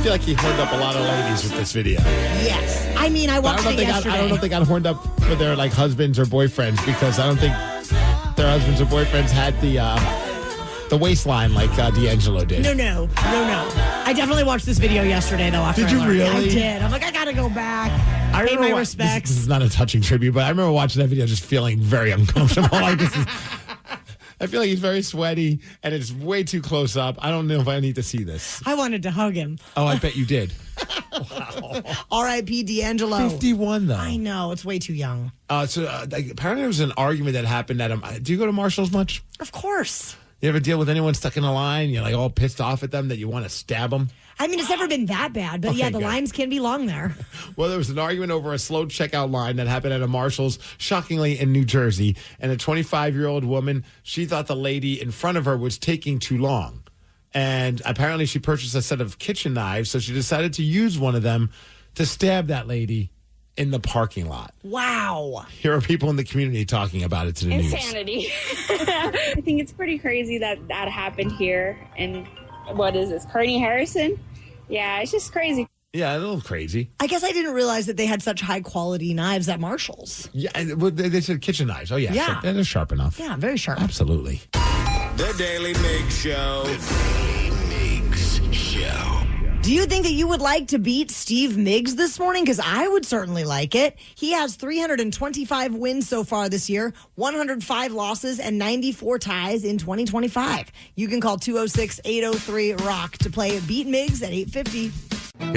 feel like he horned up a lot of ladies with this video. Yes. I mean, I watched it yesterday. I don't know if they got horned up for their husbands or boyfriends because I don't think their husbands or boyfriends had the waistline like D'Angelo did. No. I definitely watched this video yesterday, though. After Did you really? I did. I'm like, I gotta go back. Pay my respects. This is not a touching tribute, but I remember watching that video just feeling very uncomfortable. I feel like he's very sweaty, and it's way too close up. I don't know if I need to see this. I wanted to hug him. Oh, I bet you did. Wow. R.I.P. D'Angelo. 51, though. I know. It's way too young. Apparently there was an argument that happened at do you go to Marshall's much? Of course. You ever deal with anyone stuck in a line? You're all pissed off at them that you want to stab them? I mean, it's never been that bad, but the lines can be long there. Well, there was an argument over a slow checkout line that happened at a Marshall's, shockingly, in New Jersey. And a 25-year-old woman, she thought the lady in front of her was taking too long. And apparently she purchased a set of kitchen knives, so she decided to use one of them to stab that lady in the parking lot. Wow. Here are people in the community talking about it to the news. Insanity. I think it's pretty crazy that happened here. And what is this, Kearney Harrison? Yeah, it's just crazy. Yeah, a little crazy. I guess I didn't realize that they had such high-quality knives at Marshall's. Yeah, they said kitchen knives. Oh, yeah. Yeah. So they're sharp enough. Yeah, very sharp. Absolutely. The Daily Migs Show. The Daily Migs Show. Do you think that you would like to beat Steve Migs this morning? Because I would certainly like it. He has 325 wins so far this year, 105 losses, and 94 ties in 2025. You can call 206-803-ROCK to play Beat Migs at 850.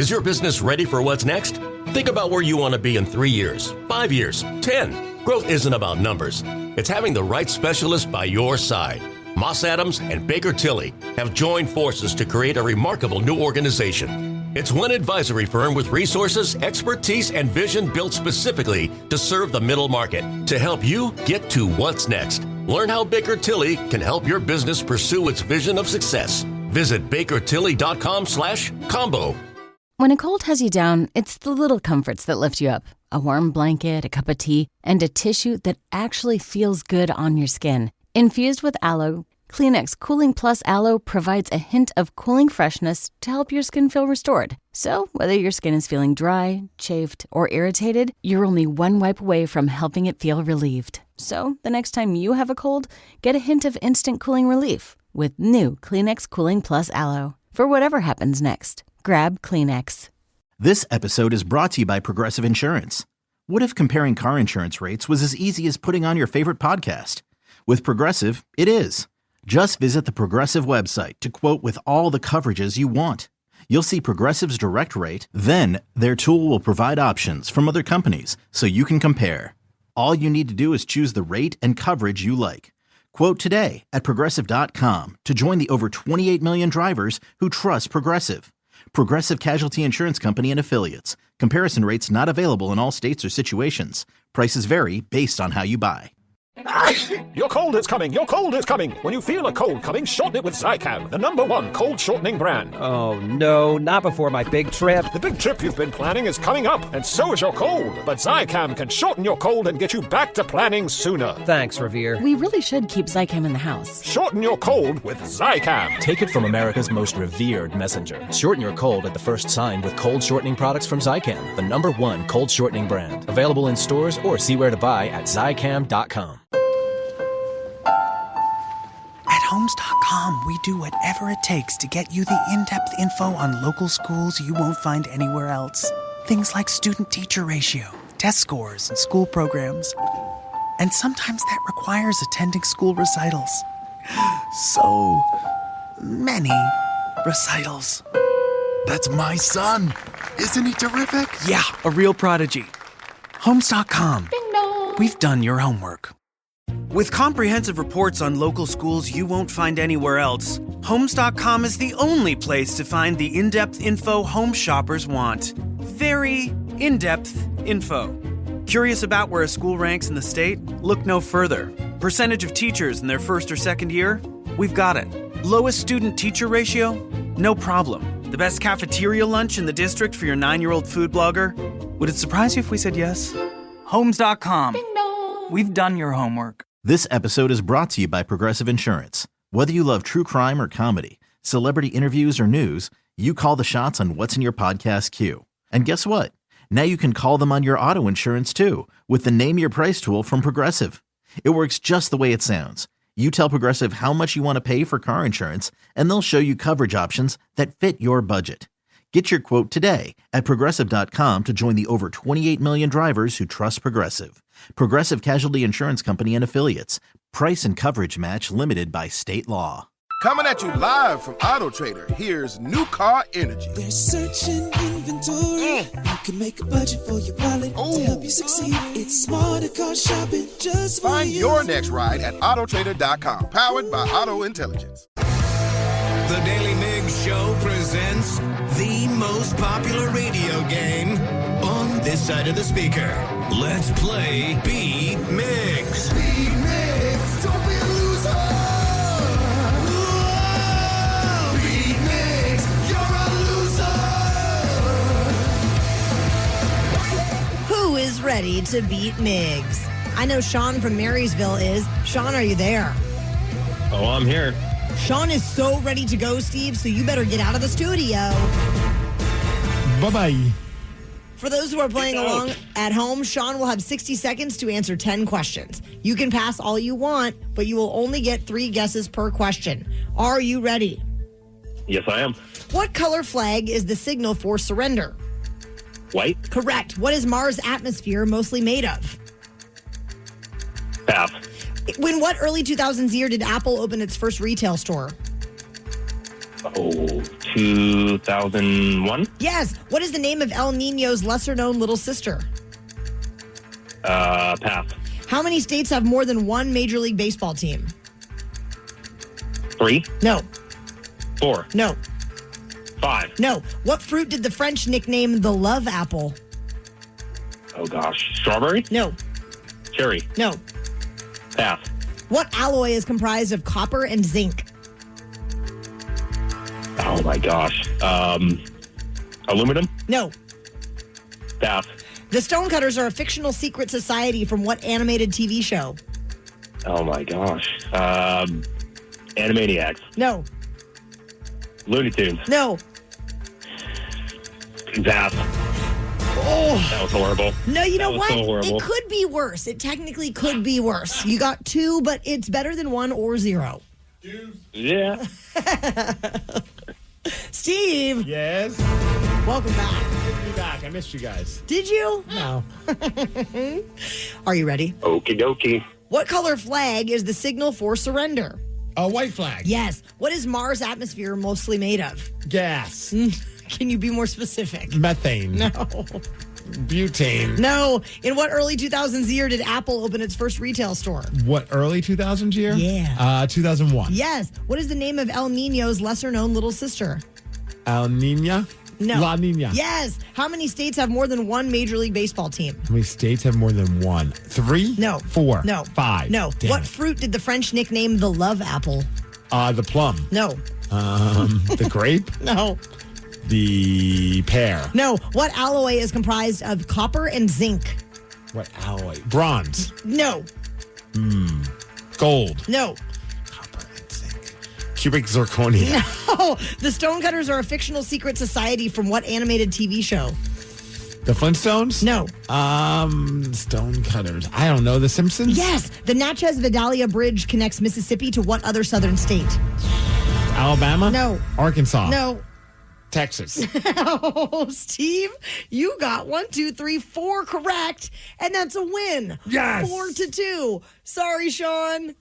Is your business ready for what's next? Think about where you want to be in 3 years, 5 years, 10. Growth isn't about numbers. It's having the right specialist by your side. Moss Adams and Baker Tilly have joined forces to create a remarkable new organization. It's one advisory firm with resources, expertise, and vision built specifically to serve the middle market to help you get to what's next. Learn how Baker Tilly can help your business pursue its vision of success. Visit bakertilly.com/combo. When a cold has you down, it's the little comforts that lift you up. a warm blanket, a cup of tea, and a tissue that actually feels good on your skin. Infused with aloe, Kleenex Cooling Plus Aloe provides a hint of cooling freshness to help your skin feel restored. So, whether your skin is feeling dry, chafed, or irritated, you're only one wipe away from helping it feel relieved. So, the next time you have a cold, get a hint of instant cooling relief with new Kleenex Cooling Plus Aloe. For whatever happens next, grab Kleenex. This episode is brought to you by Progressive Insurance. What if comparing car insurance rates was as easy as putting on your favorite podcast? With Progressive, it is. Just visit the Progressive website to quote with all the coverages you want. You'll see Progressive's direct rate, then their tool will provide options from other companies so you can compare. All you need to do is choose the rate and coverage you like. Quote today at Progressive.com to join the over 28 million drivers who trust Progressive. Progressive Casualty Insurance Company and Affiliates. Comparison rates not available in all states or situations. Prices vary based on how you buy. Your cold is coming, your cold is coming. When you feel a cold coming, shorten it with Zicam, the #1 cold shortening brand. Oh no, not before my big trip. The big trip you've been planning is coming up, and so is your cold. But Zicam can shorten your cold and get you back to planning sooner. Thanks, Revere. We really should keep Zicam in the house. Shorten your cold with Zicam. Take it from America's most revered messenger. Shorten your cold at the first sign with cold shortening products from Zicam, the #1 cold shortening brand. Available in stores or see where to buy at Zicam.com. At Homes.com, we do whatever it takes to get you the in-depth info on local schools you won't find anywhere else. Things like student-teacher ratio, test scores, and school programs. And sometimes that requires attending school recitals. So many recitals. That's my son. Isn't he terrific? Yeah, a real prodigy. Homes.com. Ding dong. We've done your homework. With comprehensive reports on local schools you won't find anywhere else, Homes.com is the only place to find the in-depth info home shoppers want. Very in-depth info. Curious about where a school ranks in the state? Look no further. Percentage of teachers in their first or second year? We've got it. Lowest student-teacher ratio? No problem. The best cafeteria lunch in the district for your 9-year-old food blogger? Would it surprise you if we said yes? Homes.com. Ding dong. We've done your homework. This episode is brought to you by Progressive Insurance. Whether you love true crime or comedy, celebrity interviews or news, you call the shots on what's in your podcast queue. And guess what? Now you can call them on your auto insurance too with the Name Your Price tool from Progressive. It works just the way it sounds. You tell Progressive how much you want to pay for car insurance, and they'll show you coverage options that fit your budget. Get your quote today at Progressive.com to join the over 28 million drivers who trust Progressive. Progressive Casualty Insurance Company and Affiliates. Price and coverage match limited by state law. Coming at you live from Auto Trader, here's New Car Energy. They're searching inventory. You can make a budget for your wallet to help you succeed. It's smarter car shopping just for Find you. your next ride at Autotrader.com. Powered by Auto Intelligence. The Daily Migs Show presents the most popular radio game on this side of the speaker. Let's play Be Migs. Be Migs, don't be a loser. Whoa, Be Migs, you're a loser. Who is ready to beat Migs? I know Sean from Marysville is. Sean, are you there? Oh, I'm here. Sean is so ready to go, Steve, so you better get out of the studio. Bye-bye. For those who are playing along at home, Sean will have 60 seconds to answer 10 questions. You can pass all you want, but you will only get 3 guesses per question. Are you ready? Yes, I am. What color flag is the signal for surrender? White. Correct. What is Mars' atmosphere mostly made of? Pass. When what early 2000s year did Apple open its first retail store? Oh, 2001? Yes. What is the name of El Nino's lesser-known little sister? Pass. How many states have more than one Major League Baseball team? 3? No. 4? No. 5? No. What fruit did the French nickname the love apple? Oh, gosh. Strawberry? No. Cherry? No. Pass. What alloy is comprised of copper and zinc? Oh, my gosh. Aluminum? No. Pass. The Stonecutters are a fictional secret society from what animated TV show? Oh my gosh. Animaniacs. No. Looney Tunes. No. Zap. Oh. That was horrible. No, you know That was what? so horrible. It could be worse. It technically could be worse. You got 2, but it's better than 1 or 0. Yeah. Steve. Yes? Welcome back. Good to be back. I missed you guys. Did you? No. Are you ready? Okie dokie. What color flag is the signal for surrender? A white flag. Yes. What is Mars' atmosphere mostly made of? Gas. Can you be more specific? Methane. No. Butane. No. In what early 2000s year did Apple open its first retail store? What, early 2000s year? Yeah. 2001. Yes. What is the name of El Nino's lesser-known little sister? El Nina? No. La Nina. Yes. How many states have more than one Major League Baseball team? How many states have more than one? 3? No. 4? No. 5? No. Damn What it. fruit did the French nickname the love apple? The plum. No. The grape. No. The pear. No. What alloy is comprised of copper and zinc? What alloy? Bronze. No. Gold. No. Cubic zirconia. No. The Stonecutters are a fictional secret society from what animated TV show? The Flintstones? No. Stonecutters. I don't know. The Simpsons? Yes. The Natchez Vidalia Bridge connects Mississippi to what other southern state? Alabama? No. Arkansas? No. Texas. Oh, Steve, you got 1, 2, 3, 4 correct, and that's a win. Yes. 4-2. Sorry, Sean.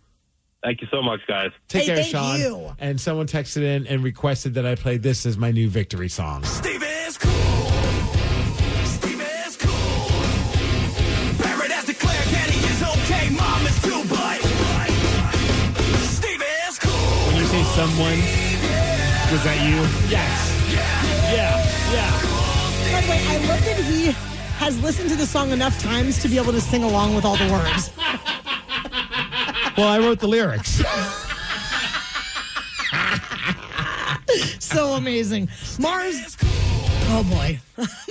Thank you so much, guys. Take Hey, care, thank Sean. you. And someone texted in and requested that I play this as my new victory song. Steve is cool. Steve is cool. Barrett has declared Danny is okay. Mom is too, but Steve is cool. When you say someone, was that you? Yes. Yeah. By the way, I love that he has listened to the song enough times to be able to sing along with all the words. Well, I wrote the lyrics. So amazing. Mars. Oh boy.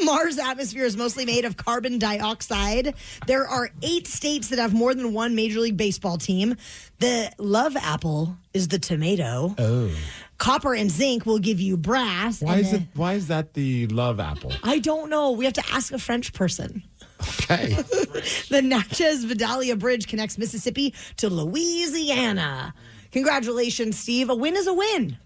Mars' atmosphere is mostly made of carbon dioxide. There are 8 states that have more than one Major League Baseball team. The love apple is the tomato. Oh. Copper and zinc will give you brass. Why is that the love apple? I don't know. We have to ask a French person. Okay. The Natchez Vidalia Bridge connects Mississippi to Louisiana. Congratulations, Steve. A win is a win.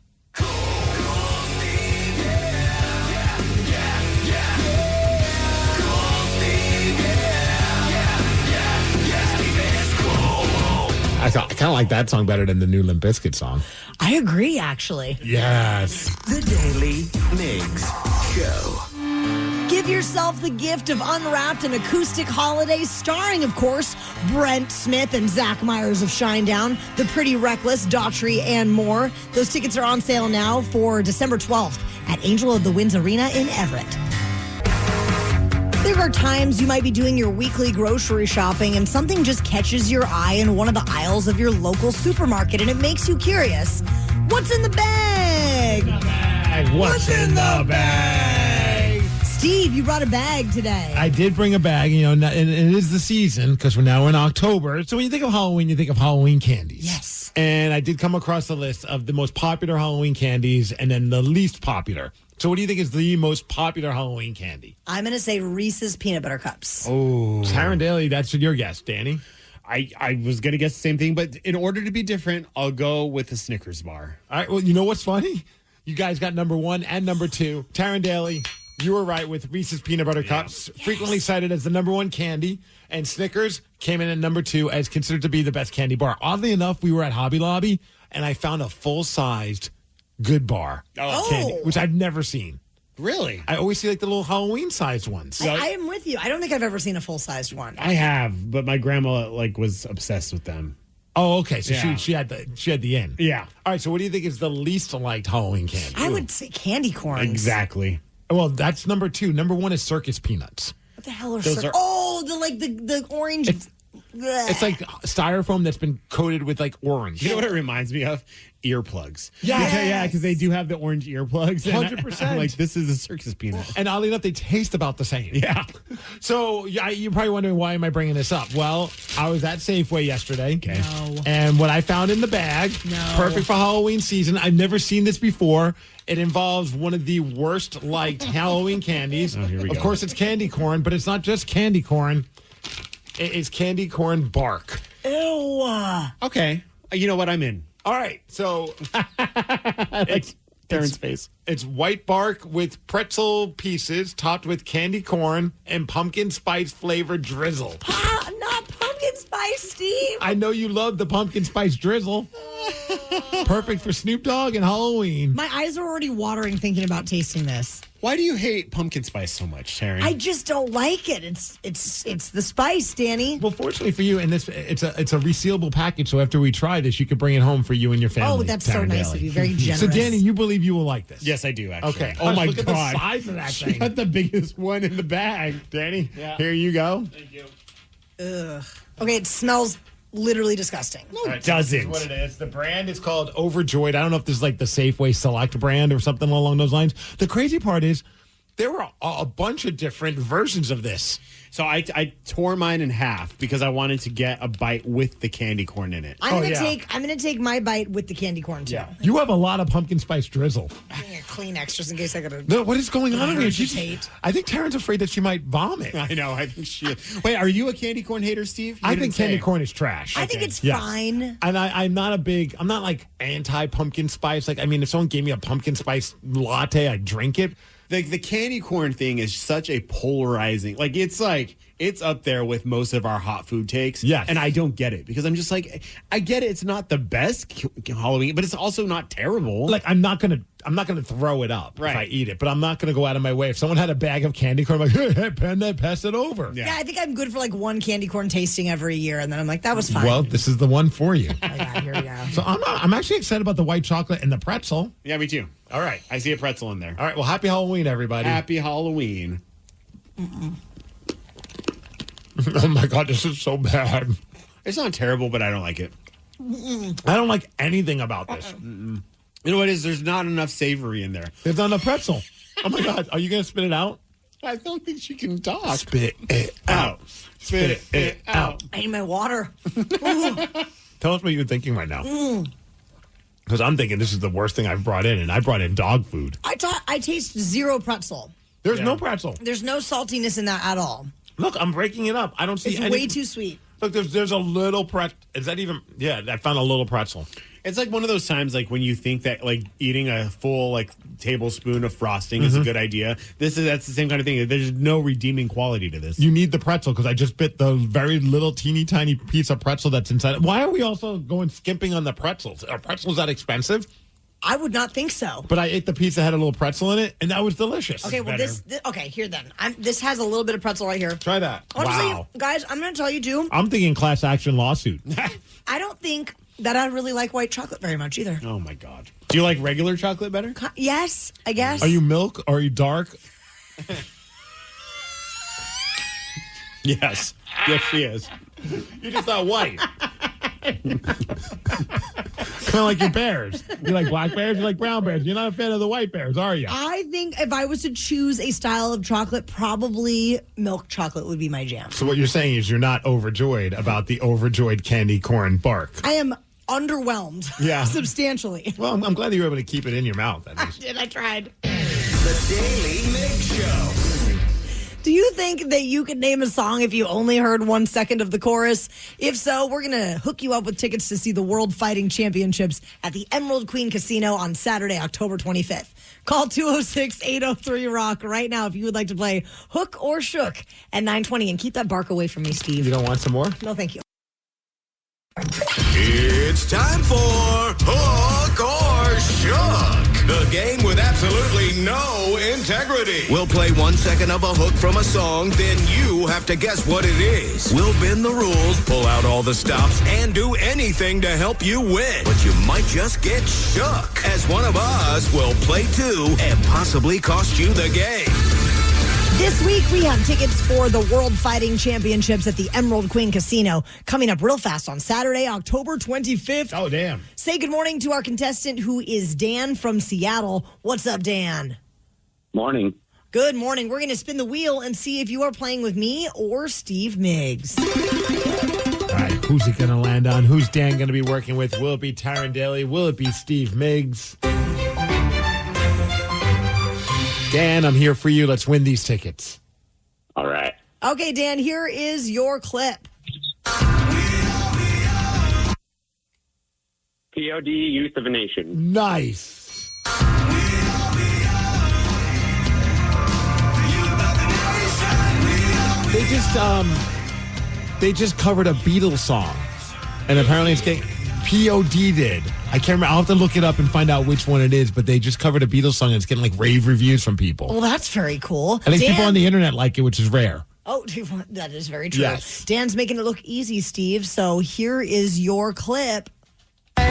I kind of like that song better than the new Limp Bizkit song. I agree, actually. Yes. The Daily Migs Show. Give yourself the gift of Unwrapped, an acoustic holiday starring, of course, Brent Smith and Zach Myers of Shinedown, The Pretty Reckless, Daughtry, and more. Those tickets are on sale now for December 12th at Angel of the Winds Arena in Everett. There are times you might be doing your weekly grocery shopping and something just catches your eye in one of the aisles of your local supermarket and it makes you curious. What's in the bag? What's in the bag? Steve, you brought a bag today. I did bring a bag, and it is the season because we're now in October. So when you think of Halloween, you think of Halloween candies. Yes. And I did come across the list of the most popular Halloween candies and then the least popular. So what do you think is the most popular Halloween candy? I'm going to say Reese's Peanut Butter Cups. Oh. Taryn Daly, that's your guess, Danny. I was going to guess the same thing, but in order to be different, I'll go with the Snickers bar. All right, well, you know what's funny? You guys got number 1 and number 2. Taryn Daly, you were right with Reese's Peanut Butter Cups, frequently cited as the number 1 candy, and Snickers came in at number 2 as considered to be the best candy bar. Oddly enough, we were at Hobby Lobby, and I found a full-sized Good Bar candy, which I've never seen. Really? I always see like the little Halloween-sized ones. I am with you. I don't think I've ever seen a full-sized one. I have, but my grandma was obsessed with them. Oh, okay. So Yeah. she had the in. Yeah. All right. So what do you think is the least liked Halloween candy? I would say candy corns. Exactly. Well, that's number 2. Number 1 is circus peanuts. What the hell are Those are- the orange It's like styrofoam that's been coated with like orange. You know what it reminds me of? Earplugs. Yes. Because they do have the orange earplugs. 100%. I'm like, this is a circus peanut. And oddly enough, they taste about the same. Yeah. So you're probably wondering, why am I bringing this up? Well, I was at Safeway yesterday. Okay. No. And what I found in the bag, perfect for Halloween season. I've never seen this before. It involves one of the worst liked Halloween candies. Oh, here we go. Of course, it's candy corn, but it's not just candy corn. It is candy corn bark. Ew. Okay. You know what? I'm in. All right. So It's Darren's face. It's white bark with pretzel pieces topped with candy corn and pumpkin spice flavored drizzle. Not pumpkin spice, Steve. I know you love the pumpkin spice drizzle. Perfect for Snoop Dogg and Halloween. My eyes are already watering thinking about tasting this. Why do you hate pumpkin spice so much, Taryn? I just don't like it. It's the spice, Danny. Well, fortunately for you, and it's a resealable package. So after we try this, you can bring it home for you and your family. Oh, that's so Taryn nice Daly. of you. Very generous. So, Danny, you believe you will like this? Yes, I do, actually. Okay. Oh, my Look God. at the size of that She thing. got the biggest one in the bag. Danny, Yeah. here you go. Thank you. Ugh. Okay, it smells literally disgusting. No, All it right, so doesn't. This is what it is. The brand is called Overjoyed. I don't know if this is like the Safeway Select brand or something along those lines. The crazy part is there were a bunch of different versions of this. So I tore mine in half because I wanted to get a bite with the candy corn in it. I'm gonna take my bite with the candy corn too. Yeah. You have a lot of pumpkin spice drizzle. Getting a Kleenex just in case I gotta. No, what is going on here? Regurgitate. I think Taryn's afraid that she might vomit. I know. I think she is. Wait, are you a candy corn hater, Steve? I think candy corn is trash. I think it's Yes. fine. And I'm not like anti pumpkin spice. Like, I mean, if someone gave me a pumpkin spice latte, I'd drink it. The candy corn thing is such a polarizing. Like it's up there with most of our hot food takes. Yes. And I don't get it because I'm just like, I get it. It's not the best Halloween, but it's also not terrible. Like, I'm not gonna throw it up if I eat it, but I'm not gonna go out of my way. If someone had a bag of candy corn, I'm like, hey, Panda, pass it over. Yeah, I think I'm good for like one candy corn tasting every year, and then I'm like, that was fine. Well, this is the one for you. Oh, yeah, here we go. So I'm actually excited about the white chocolate and the pretzel. Yeah, me too. All right. I see a pretzel in there. All right. Well, happy Halloween, everybody. Happy Halloween. Oh my God, this is so bad. It's not terrible, but I don't like it. I don't like anything about this. You know what it is? There's not enough savory in there. There's not enough pretzel. Oh my God, are you gonna spit it out? I don't think she can talk. Spit it out. Spit it out. I need my water. Tell us what you're thinking right now. Because I'm thinking this is the worst thing I've brought in, and I brought in dog food. I taste zero pretzel. There's no pretzel. There's no saltiness in that at all. Look, I'm breaking it up. I don't see It's any. way too sweet. Look, there's a little pretzel. Is that even? Yeah, I found a little pretzel. It's like one of those times, like when you think that like eating a full like tablespoon of frosting is a good idea. That's the same kind of thing. There's no redeeming quality to this. You need the pretzel because I just bit the very little teeny tiny piece of pretzel that's inside. Why are we also going skimping on the pretzels? Are pretzels that expensive? I would not think so. But I ate the piece that had a little pretzel in it, and that was delicious. Okay, well, this okay, here then. This has a little bit of pretzel right here. Try that. Honestly, Wow. guys, I'm going to tell you, too. I'm thinking class action lawsuit. I don't think that I really like white chocolate very much either. Oh, my God. Do you like regular chocolate better? Yes, I guess. Are you milk or are you dark? Yes. Yes, she is. You just thought white. Kind of like your bears. You like black bears, you like brown bears. You're not a fan of the white bears, are you? I think if I was to choose a style of chocolate, probably milk chocolate would be my jam. So what you're saying is you're not overjoyed about the Overjoyed candy corn bark. I am underwhelmed. Yeah. Substantially. Well, I'm glad that you were able to keep it in your mouth. At least. I tried. The Daily Migs Show. Do you think that you could name a song if you only heard 1 second of the chorus? If so, we're going to hook you up with tickets to see the World Fighting Championships at the Emerald Queen Casino on Saturday, October 25th. Call 206-803-ROCK right now if you would like to play Hook or Shook at 9:20. And keep that bark away from me, Steve. You don't want some more? No, thank you. It's time for Hook or Shook, the game with absolutely no integrity. We'll play 1 second of a hook from a song, then you have to guess what it is. We'll bend the rules, pull out all the stops, and do anything to help you win. But you might just get shook, as one of us will play too and possibly cost you the game. This week, we have tickets for the World Fighting Championships at the Emerald Queen Casino coming up real fast on Saturday, October 25th. Oh, damn. Say good morning to our contestant, who is Dan from Seattle. What's up, Dan? Morning. Good morning. We're going to spin the wheel and see if you are playing with me or Steve Migs. All right, who's it going to land on? Who's Dan going to be working with? Will it be Taryn Daly? Will it be Steve Migs? Dan, I'm here for you. Let's win these tickets. All right. Okay, Dan, here is your clip. POD, Youth of a Nation. Nice. They just covered a Beatles song, and apparently it's getting POD did. I can't remember. I'll have to look it up and find out which one it is, but they just covered a Beatles song and it's getting like rave reviews from people. Well, that's very cool. At least people on the internet like it, which is rare. Oh, that is very true. Yes. Dan's making it look easy, Steve. So here is your clip. It's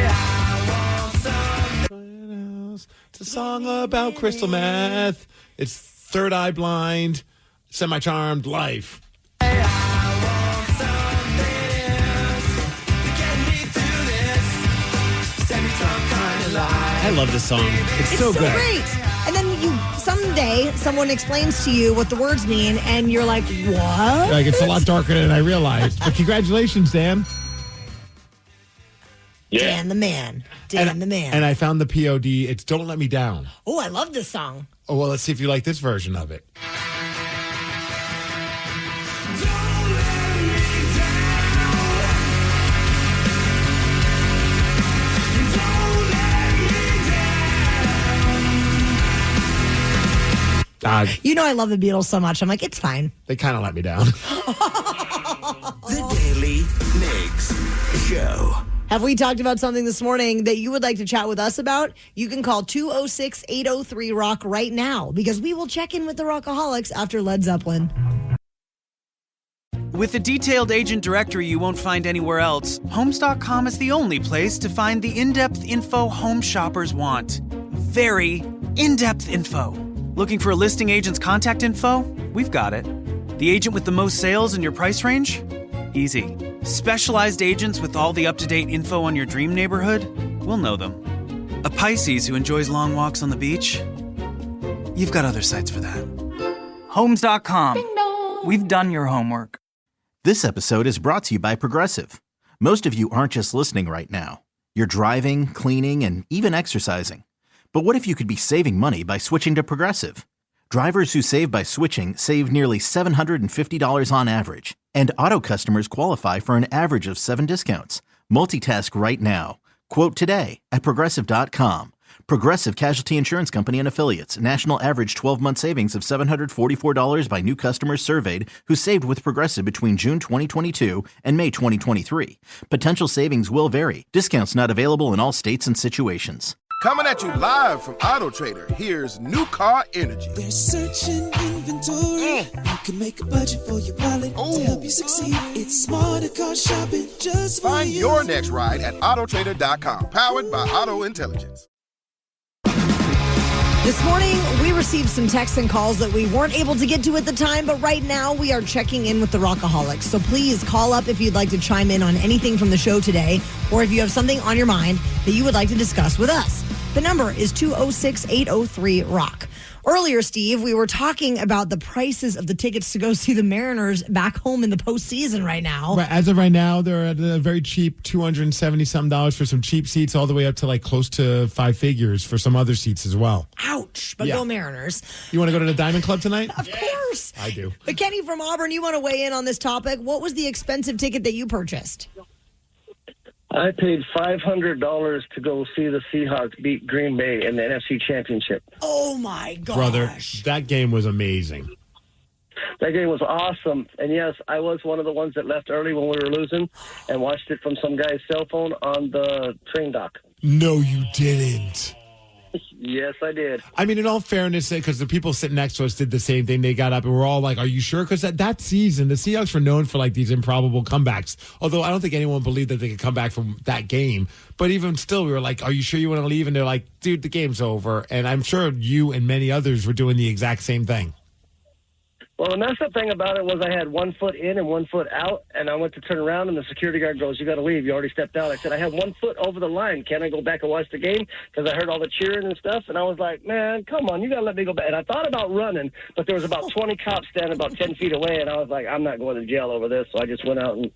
a song about crystal meth. It's Third Eye Blind, Semi-Charmed Life. I love this song. It's so good. Great. And then someday someone explains to you what the words mean, and you're like, what? Like, it's a lot darker than I realized. But congratulations, Dan. Yeah. Dan the man. Dan the man. And I found the POD. It's Don't Let Me Down. Oh, I love this song. Oh, well, let's see if you like this version of it. You know I love the Beatles so much. I'm like, it's fine. They kind of let me down. The Daily Migs Show. Have we talked about something this morning that you would like to chat with us about? You can call 206-803-ROCK right now because we will check in with the Rockaholics after Led Zeppelin. With a detailed agent directory you won't find anywhere else, Homes.com is the only place to find the in-depth info home shoppers want. Very in-depth info. Looking for a listing agent's contact info? We've got it. The agent with the most sales in your price range? Easy. Specialized agents with all the up-to-date info on your dream neighborhood? We'll know them. A Pisces who enjoys long walks on the beach? You've got other sites for that. Homes.com. We've done your homework. This episode is brought to you by Progressive. Most of you aren't just listening right now. You're driving, cleaning, and even exercising. But what if you could be saving money by switching to Progressive? Drivers who save by switching save nearly $750 on average. And auto customers qualify for an average of 7 discounts. Multitask right now. Quote today at Progressive.com. Progressive Casualty Insurance Company and Affiliates. National average 12-month savings of $744 by new customers surveyed who saved with Progressive between June 2022 and May 2023. Potential savings will vary. Discounts not available in all states and situations. Coming at you live from Auto Trader, here's New Car Energy. They're searching inventory. You can make a budget for your wallet to help you succeed. It's smarter car shopping just for Find you. your next ride at autotrader.com. Powered by Auto Intelligence. This morning, we received some texts and calls that we weren't able to get to at the time, but right now we are checking in with the Rockaholics. So please call up if you'd like to chime in on anything from the show today, or if you have something on your mind that you would like to discuss with us. The number is 206-803-ROCK. Earlier, Steve, we were talking about the prices of the tickets to go see the Mariners back home in the postseason right now. Right, as of right now, they're at a very cheap $270-some for some cheap seats, all the way up to like close to 5 figures for some other seats as well. Ouch, but go Mariners. You want to go to the Diamond Club tonight? Of course. I do. But Kenny from Auburn, you want to weigh in on this topic. What was the expensive ticket that you purchased? I paid $500 to go see the Seahawks beat Green Bay in the NFC Championship. Oh, my gosh. Brother, that game was amazing. That game was awesome. And, yes, I was one of the ones that left early when we were losing and watched it from some guy's cell phone on the train dock. No, you didn't. Yes, I did. I mean, in all fairness, because the people sitting next to us did the same thing. They got up and we're all like, are you sure? Because that season, the Seahawks were known for like these improbable comebacks. Although I don't think anyone believed that they could come back from that game. But even still, we were like, are you sure you want to leave? And they're like, dude, the game's over. And I'm sure you and many others were doing the exact same thing. Well, the messed up thing about it was I had 1 foot in and 1 foot out, and I went to turn around, and the security guard goes, "You got to leave. You already stepped out." I said, "I have 1 foot over the line. Can I go back and watch the game?" Because I heard all the cheering and stuff, and I was like, "Man, come on, you got to let me go back." And I thought about running, but there was about 20 cops standing about 10 feet away, and I was like, "I'm not going to jail over this." So I just went out and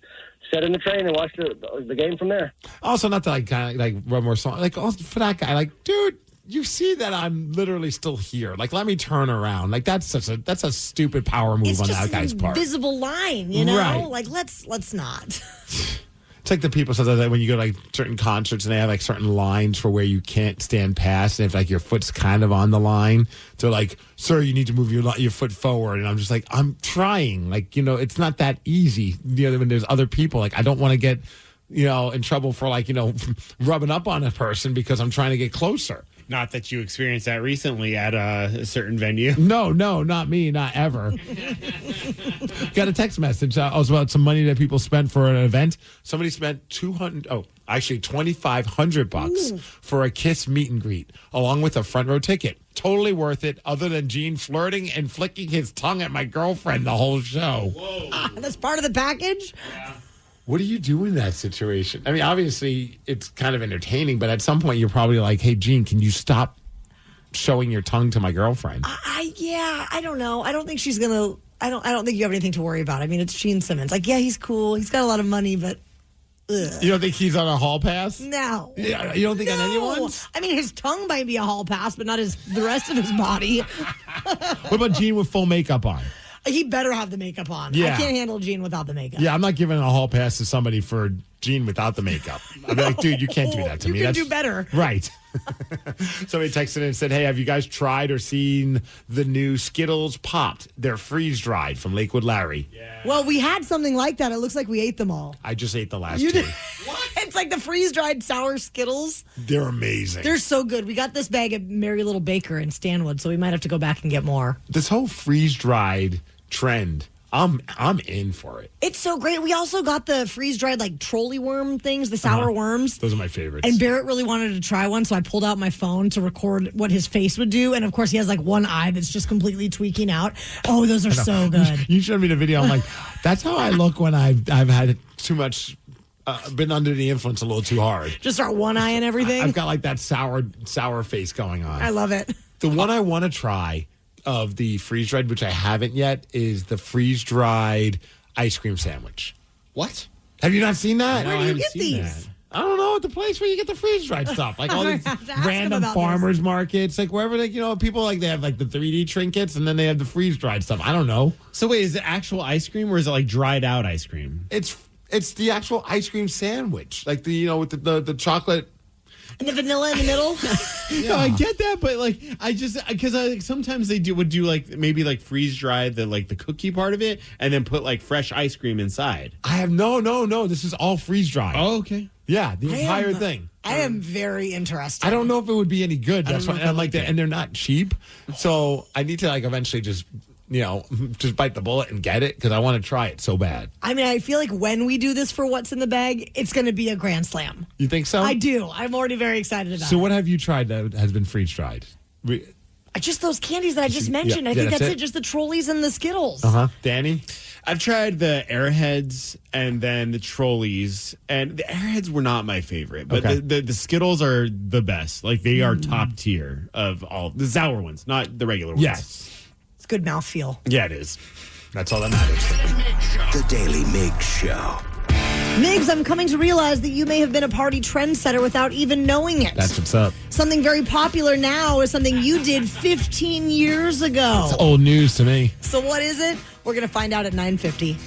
sat in the train and watched the game from there. Also, not to like kind of like run more song, like also for that guy, like, dude, you see that I'm literally still here. Like, let me turn around. Like, that's a stupid power move on that guy's part. It's just an invisible line, you know? Right. Like, let's not. It's like the people said that when you go to like certain concerts and they have like certain lines for where you can't stand past, and if like your foot's kind of on the line, they're like, "Sir, you need to move your foot forward." And I'm just like, I'm trying. Like, it's not that easy. When there's other people, like I don't want to get in trouble for like rubbing up on a person because I'm trying to get closer. Not that you experienced that recently at a certain venue. No, not me, not ever. Got a text message also about some money that people spent for an event. Somebody spent $2,500 for a KISS meet and greet, along with a front row ticket. Totally worth it, other than Gene flirting and flicking his tongue at my girlfriend the whole show. Whoa. That's part of the package? Yeah. What do you do in that situation? I mean, obviously, it's kind of entertaining, but at some point, you're probably like, "Hey, Gene, can you stop showing your tongue to my girlfriend?" I don't know. I don't think she's gonna. I don't think you have anything to worry about. I mean, it's Gene Simmons. Like, yeah, he's cool. He's got a lot of money, but. Ugh. You don't think he's on a hall pass? No. Yeah, you don't think on anyone's? I mean, his tongue might be a hall pass, but not the rest of his body. What about Gene with full makeup on? He better have the makeup on. Yeah. I can't handle Gene without the makeup. Yeah, I'm not giving a hall pass to somebody for Gene without the makeup. I'd be like, dude, you can't do that to me. You can do better. Right. Somebody texted in and said, "Hey, have you guys tried or seen the new Skittles Popped? They're freeze-dried from Lakewood Larry." Yeah. Well, we had something like that. It looks like we ate them all. I just ate the last You two. did? What? It's like the freeze-dried sour Skittles. They're amazing. They're so good. We got this bag at Merry Little Baker in Stanwood, so we might have to go back and get more. This whole freeze-dried trend, I'm in for it. It's so great. We also got the freeze-dried like trolley worm things, the sour worms. Those are my favorites. And Barrett really wanted to try one, so I pulled out my phone to record what his face would do. And of course, he has like one eye that's just completely tweaking out. Oh, those are so good. You showed me the video. I'm like, that's how I look when I've had too much. Been under the influence a little too hard. Just our one eye and everything. I've got like that sour face going on. I love it. The one I want to try of the freeze-dried, which I haven't yet, is the freeze-dried ice cream sandwich. What? Have you not seen that? Where do you get these? I don't know, at the place where you get the freeze-dried stuff. Like all these random farmers markets. Like wherever, like, people like they have like the 3D trinkets and then they have the freeze-dried stuff. I don't know. So wait, is it actual ice cream or is it like dried out ice cream? It's the actual ice cream sandwich. Like with the chocolate. And the vanilla in the middle? Yeah. No, I get that, but like because sometimes they would do like maybe like freeze dry the cookie part of it and then put like fresh ice cream inside. I have no. This is all freeze dried. Oh, okay. Yeah, the entire thing. I am very interested. I don't know if it would be any good. That's why I'm like that, it. and they're not cheap. So I need to like eventually just bite the bullet and get it because I want to try it so bad. I mean, I feel like when we do this for What's in the Bag, it's going to be a grand slam. You think so? I do. I'm already very excited about it. So what have you tried that has been freeze dried? Just those candies that I just mentioned. I think that's it. Just the Trolleys and the Skittles. Danny? I've tried the Airheads and then the Trolleys, and the Airheads were not my favorite, but the Skittles are the best. Like they are top tier of all the sour ones, not the regular ones. Yes. It's good mouthfeel. Yeah, it is. That's all that matters. The Daily Migs Show. Migs, I'm coming to realize that you may have been a party trendsetter without even knowing it. That's what's up. Something very popular now is something you did 15 years ago. It's old news to me. So what is it? We're going to find out at 9:50.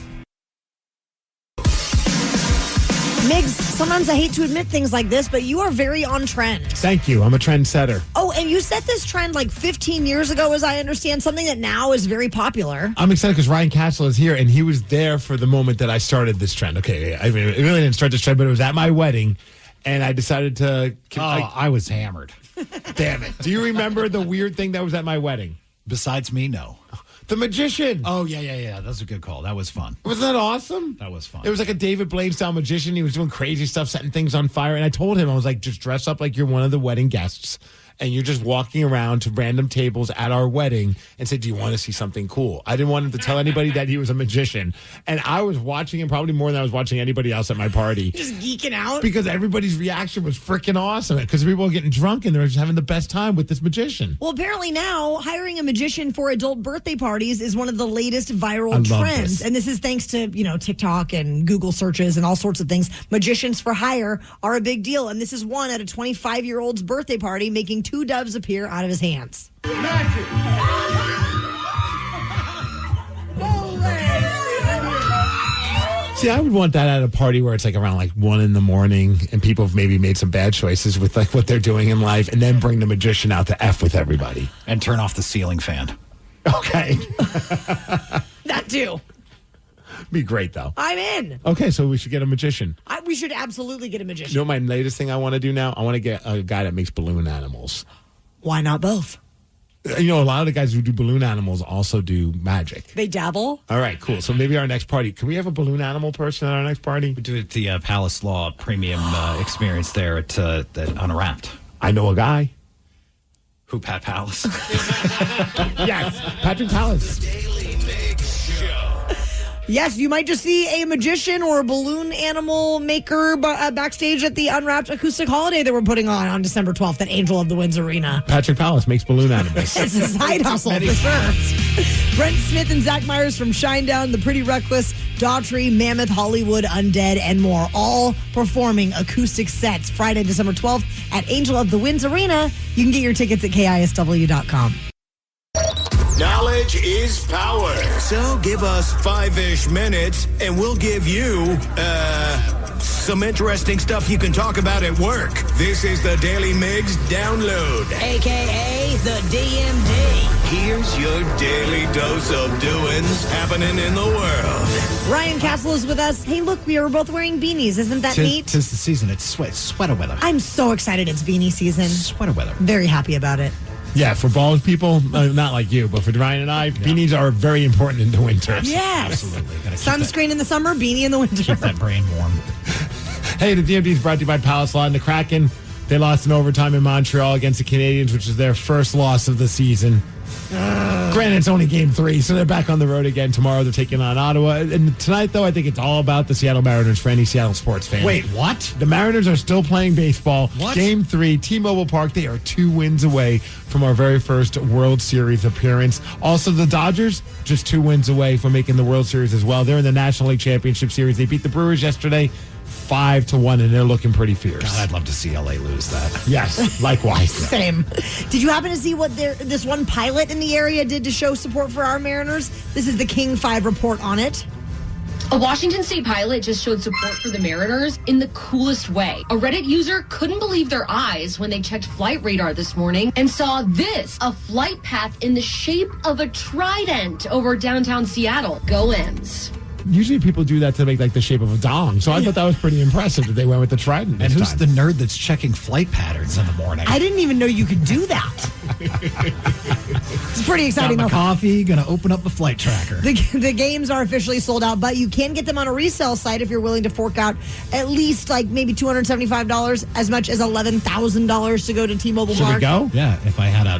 Migs, sometimes I hate to admit things like this, but you are very on trend. Thank you. I'm a trendsetter. Oh, and you set this trend like 15 years ago, as I understand, something that now is very popular. I'm excited because Ryan Castle is here, and he was there for the moment that I started this trend. Okay, I mean, it really didn't start this trend, but it was at my wedding, and I decided to... I was hammered. Damn it. Do you remember the weird thing that was at my wedding? Besides me, no. The magician. Oh, yeah. That's a good call. That was fun. Wasn't that awesome? That was fun. It was like a David Blaine-style magician. He was doing crazy stuff, setting things on fire. And I told him, I was like, just dress up like you're one of the wedding guests and you're just walking around to random tables at our wedding and say, do you want to see something cool? I didn't want him to tell anybody that he was a magician. And I was watching him probably more than I was watching anybody else at my party. Just geeking out? Because everybody's reaction was freaking awesome. Because people were getting drunk and they were just having the best time with this magician. Well, apparently now hiring a magician for adult birthday parties is one of the latest viral I love trends. this. And this is thanks to, TikTok and Google searches and all sorts of things. Magicians for hire are a big deal. And this is one at a 25-year-old's birthday party making 2 doves appear out of his hands. See, I would want that at a party where it's like around like 1 a.m. and people have maybe made some bad choices with like what they're doing in life, and then bring the magician out to F with everybody. And turn off the ceiling fan. Okay. That too. Be great, though. I'm in. Okay, so we should get a magician. We should absolutely get a magician. You know my latest thing I want to do now? I want to get a guy that makes balloon animals. Why not both? A lot of the guys who do balloon animals also do magic. They dabble? All right, cool. So maybe our next party, can we have a balloon animal person at our next party? We do it at the Palace Law Premium experience there at Unwrapped. I know a guy. Who, Pat Palace? Yes, Patrick Palace. Yes, you might just see a magician or a balloon animal maker backstage at the Unwrapped Acoustic Holiday that we're putting on December 12th at Angel of the Winds Arena. Patrick Palace makes balloon animals. It's a side hustle for sure. Brent Smith and Zach Myers from Shinedown, The Pretty Reckless, Daughtry, Mammoth, Hollywood, Undead, and more, all performing acoustic sets Friday, December 12th at Angel of the Winds Arena. You can get your tickets at KISW.com. Knowledge is power. So give us 5-ish minutes and we'll give you, some interesting stuff you can talk about at work. This is the Daily Migs Download. AKA the DMD. Here's your daily dose of doings happening in the world. Ryan Castle is with us. Hey, look, we are both wearing beanies. Isn't that neat? Tis the season. It's sweater weather. I'm so excited it's beanie season. Sweater weather. Very happy about it. Yeah, for bald people, not like you, but for Ryan and I, beanies are very important in the winter. Yes. Absolutely. Sunscreen in the summer, beanie in the winter. Keep that brain warm. Hey, the DMD is brought to you by Palace Law and the Kraken. They lost in overtime in Montreal against the Canadiens, which is their first loss of the season. Granted, it's only game 3, so they're back on the road again tomorrow. They're taking on Ottawa. And tonight, though, I think it's all about the Seattle Mariners for any Seattle sports fan. Wait, what? The Mariners are still playing baseball. What? Game 3, T-Mobile Park. They are 2 wins away from our very first World Series appearance. Also, the Dodgers, just 2 wins away from making the World Series as well. They're in the National League Championship Series. They beat the Brewers yesterday 5-1, and they're looking pretty fierce. God, I'd love to see LA lose that. Yes, likewise. Same. Did you happen to see what this one pilot in the area did to show support for our Mariners? This is the King 5 report on it. A Washington State pilot just showed support for the Mariners in the coolest way. A Reddit user couldn't believe their eyes when they checked flight radar this morning and saw this, a flight path in the shape of a trident over downtown Seattle. Go Ends. Usually people do that to make like the shape of a dong. So I thought that was pretty impressive that they went with the trident. And who's the nerd that's checking flight patterns in the morning? I didn't even know you could do that. It's pretty exciting. Got my coffee, gonna open up the flight tracker. The games are officially sold out, but you can get them on a resale site if you're willing to fork out at least like maybe $275, as much as $11,000 to go to T-Mobile Park. Should we go? Yeah, if I had a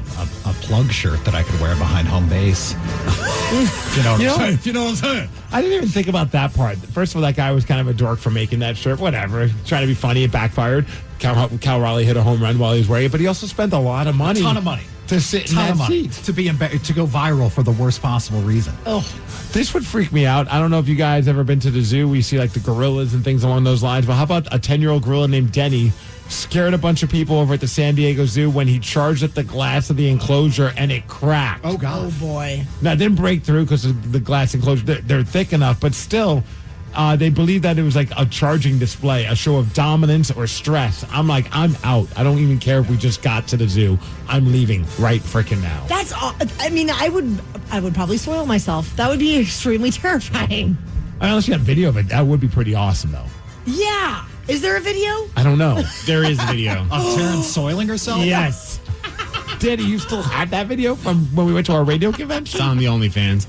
plug shirt that I could wear behind home base. You know what I'm saying? I didn't even think about that part. First of all, that guy was kind of a dork for making that shirt. Whatever. Trying to be funny. It backfired. Cal Raleigh hit a home run while he was wearing it, but he also spent a lot of money. A ton of money. To sit in that seat. To go viral for the worst possible reason. Oh. This would freak me out. I don't know if you guys ever been to the zoo. We see like the gorillas and things along those lines. But how about a 10-year-old gorilla named Denny scared a bunch of people over at the San Diego Zoo when he charged at the glass of the enclosure and it cracked. Oh, God. Oh, boy. Now, it didn't break through because of the glass enclosure. They're thick enough, but still, they believe that it was like a charging display, a show of dominance or stress. I'm like, I'm out. I don't even care if we just got to the zoo. I'm leaving right freaking now. That's, I mean, I would probably soil myself. That would be extremely terrifying. Unless you have video of it, that would be pretty awesome, though. Yeah. Is there a video? I don't know. There is a video. Of Terrence soiling herself? Yes. Daddy, you still had that video from when we went to our radio convention? It's on the OnlyFans.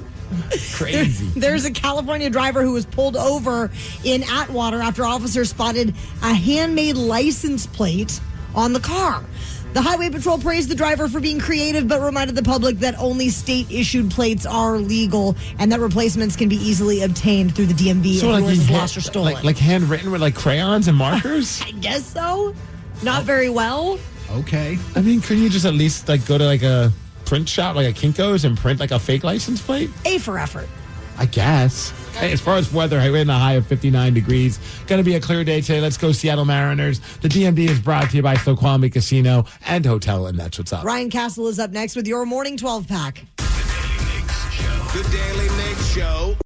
Crazy. There's a California driver who was pulled over in Atwater after officers spotted a handmade license plate on the car. The Highway Patrol praised the driver for being creative, but reminded the public that only state-issued plates are legal and that replacements can be easily obtained through the DMV if yours is lost or stolen. Like handwritten with like crayons and markers? I guess so. Not very well. Okay. I mean, couldn't you just at least like go to like a print shop, like a Kinko's, and print like a fake license plate? A for effort. I guess. Hey, as far as weather, we're in a high of 59 degrees. Going to be a clear day today. Let's go Seattle Mariners. The DMV is brought to you by Snoqualmie Casino and Hotel, and that's what's up. Ryan Castle is up next with your morning 12-pack. The Daily Migs Show.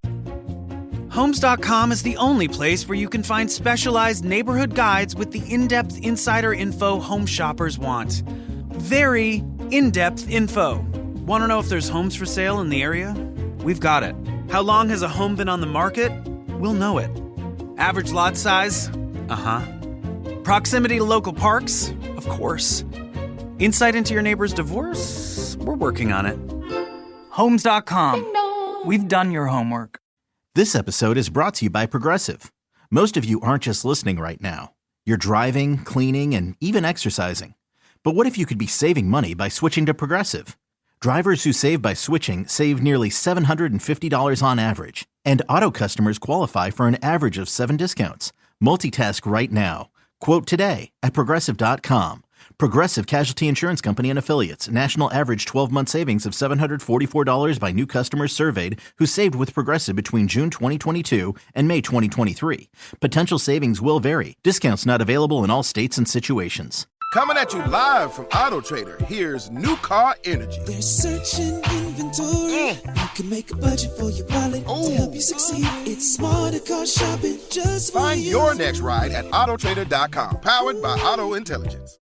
Homes.com is the only place where you can find specialized neighborhood guides with the in-depth insider info home shoppers want. Very in-depth info. Want to know if there's homes for sale in the area? We've got it. How long has a home been on the market? We'll know it. Average lot size? Uh-huh. Proximity to local parks? Of course. Insight into your neighbor's divorce? We're working on it. Homes.com. We've done your homework. This episode is brought to you by Progressive. Most of you aren't just listening right now. You're driving, cleaning, and even exercising. But what if you could be saving money by switching to Progressive? Drivers who save by switching save nearly $750 on average. And auto customers qualify for an average of 7 discounts. Multitask right now. Quote today at Progressive.com. Progressive Casualty Insurance Company and Affiliates. National average 12-month savings of $744 by new customers surveyed who saved with Progressive between June 2022 and May 2023. Potential savings will vary. Discounts not available in all states and situations. Coming at you live from Auto Trader, here's New Car Energy. There's searching inventory. You can make a budget for your wallet to help you succeed. It's smarter car shopping just for Find you. your next ride at autotrader.com. Powered by Auto Intelligence.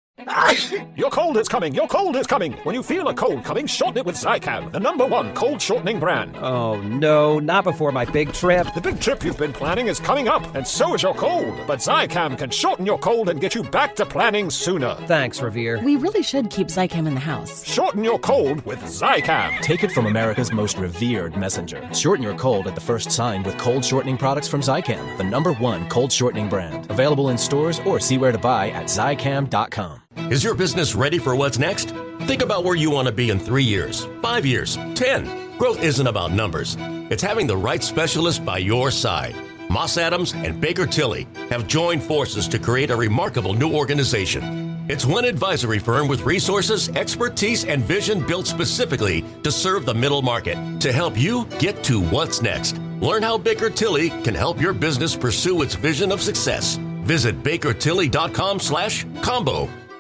Your cold is coming. Your cold is coming. When you feel a cold coming, shorten it with Zicam, the #1 cold shortening brand. Oh, no, not before my big trip. The big trip you've been planning is coming up, and so is your cold. But Zicam can shorten your cold and get you back to planning sooner. Thanks, Revere. We really should keep Zicam in the house. Shorten your cold with Zicam. Take it from America's most revered messenger. Shorten your cold at the first sign with cold shortening products from Zicam, the #1 cold shortening brand. Available in stores or see where to buy at Zicam.com. Is your business ready for what's next? Think about where you want to be in 3 years, 5 years, 10. Growth isn't about numbers. It's having the right specialist by your side. Moss Adams and Baker Tilly have joined forces to create a remarkable new organization. It's one advisory firm with resources, expertise, and vision built specifically to serve the middle market to help you get to what's next. Learn how Baker Tilly can help your business pursue its vision of success. Visit bakertilly.com/combo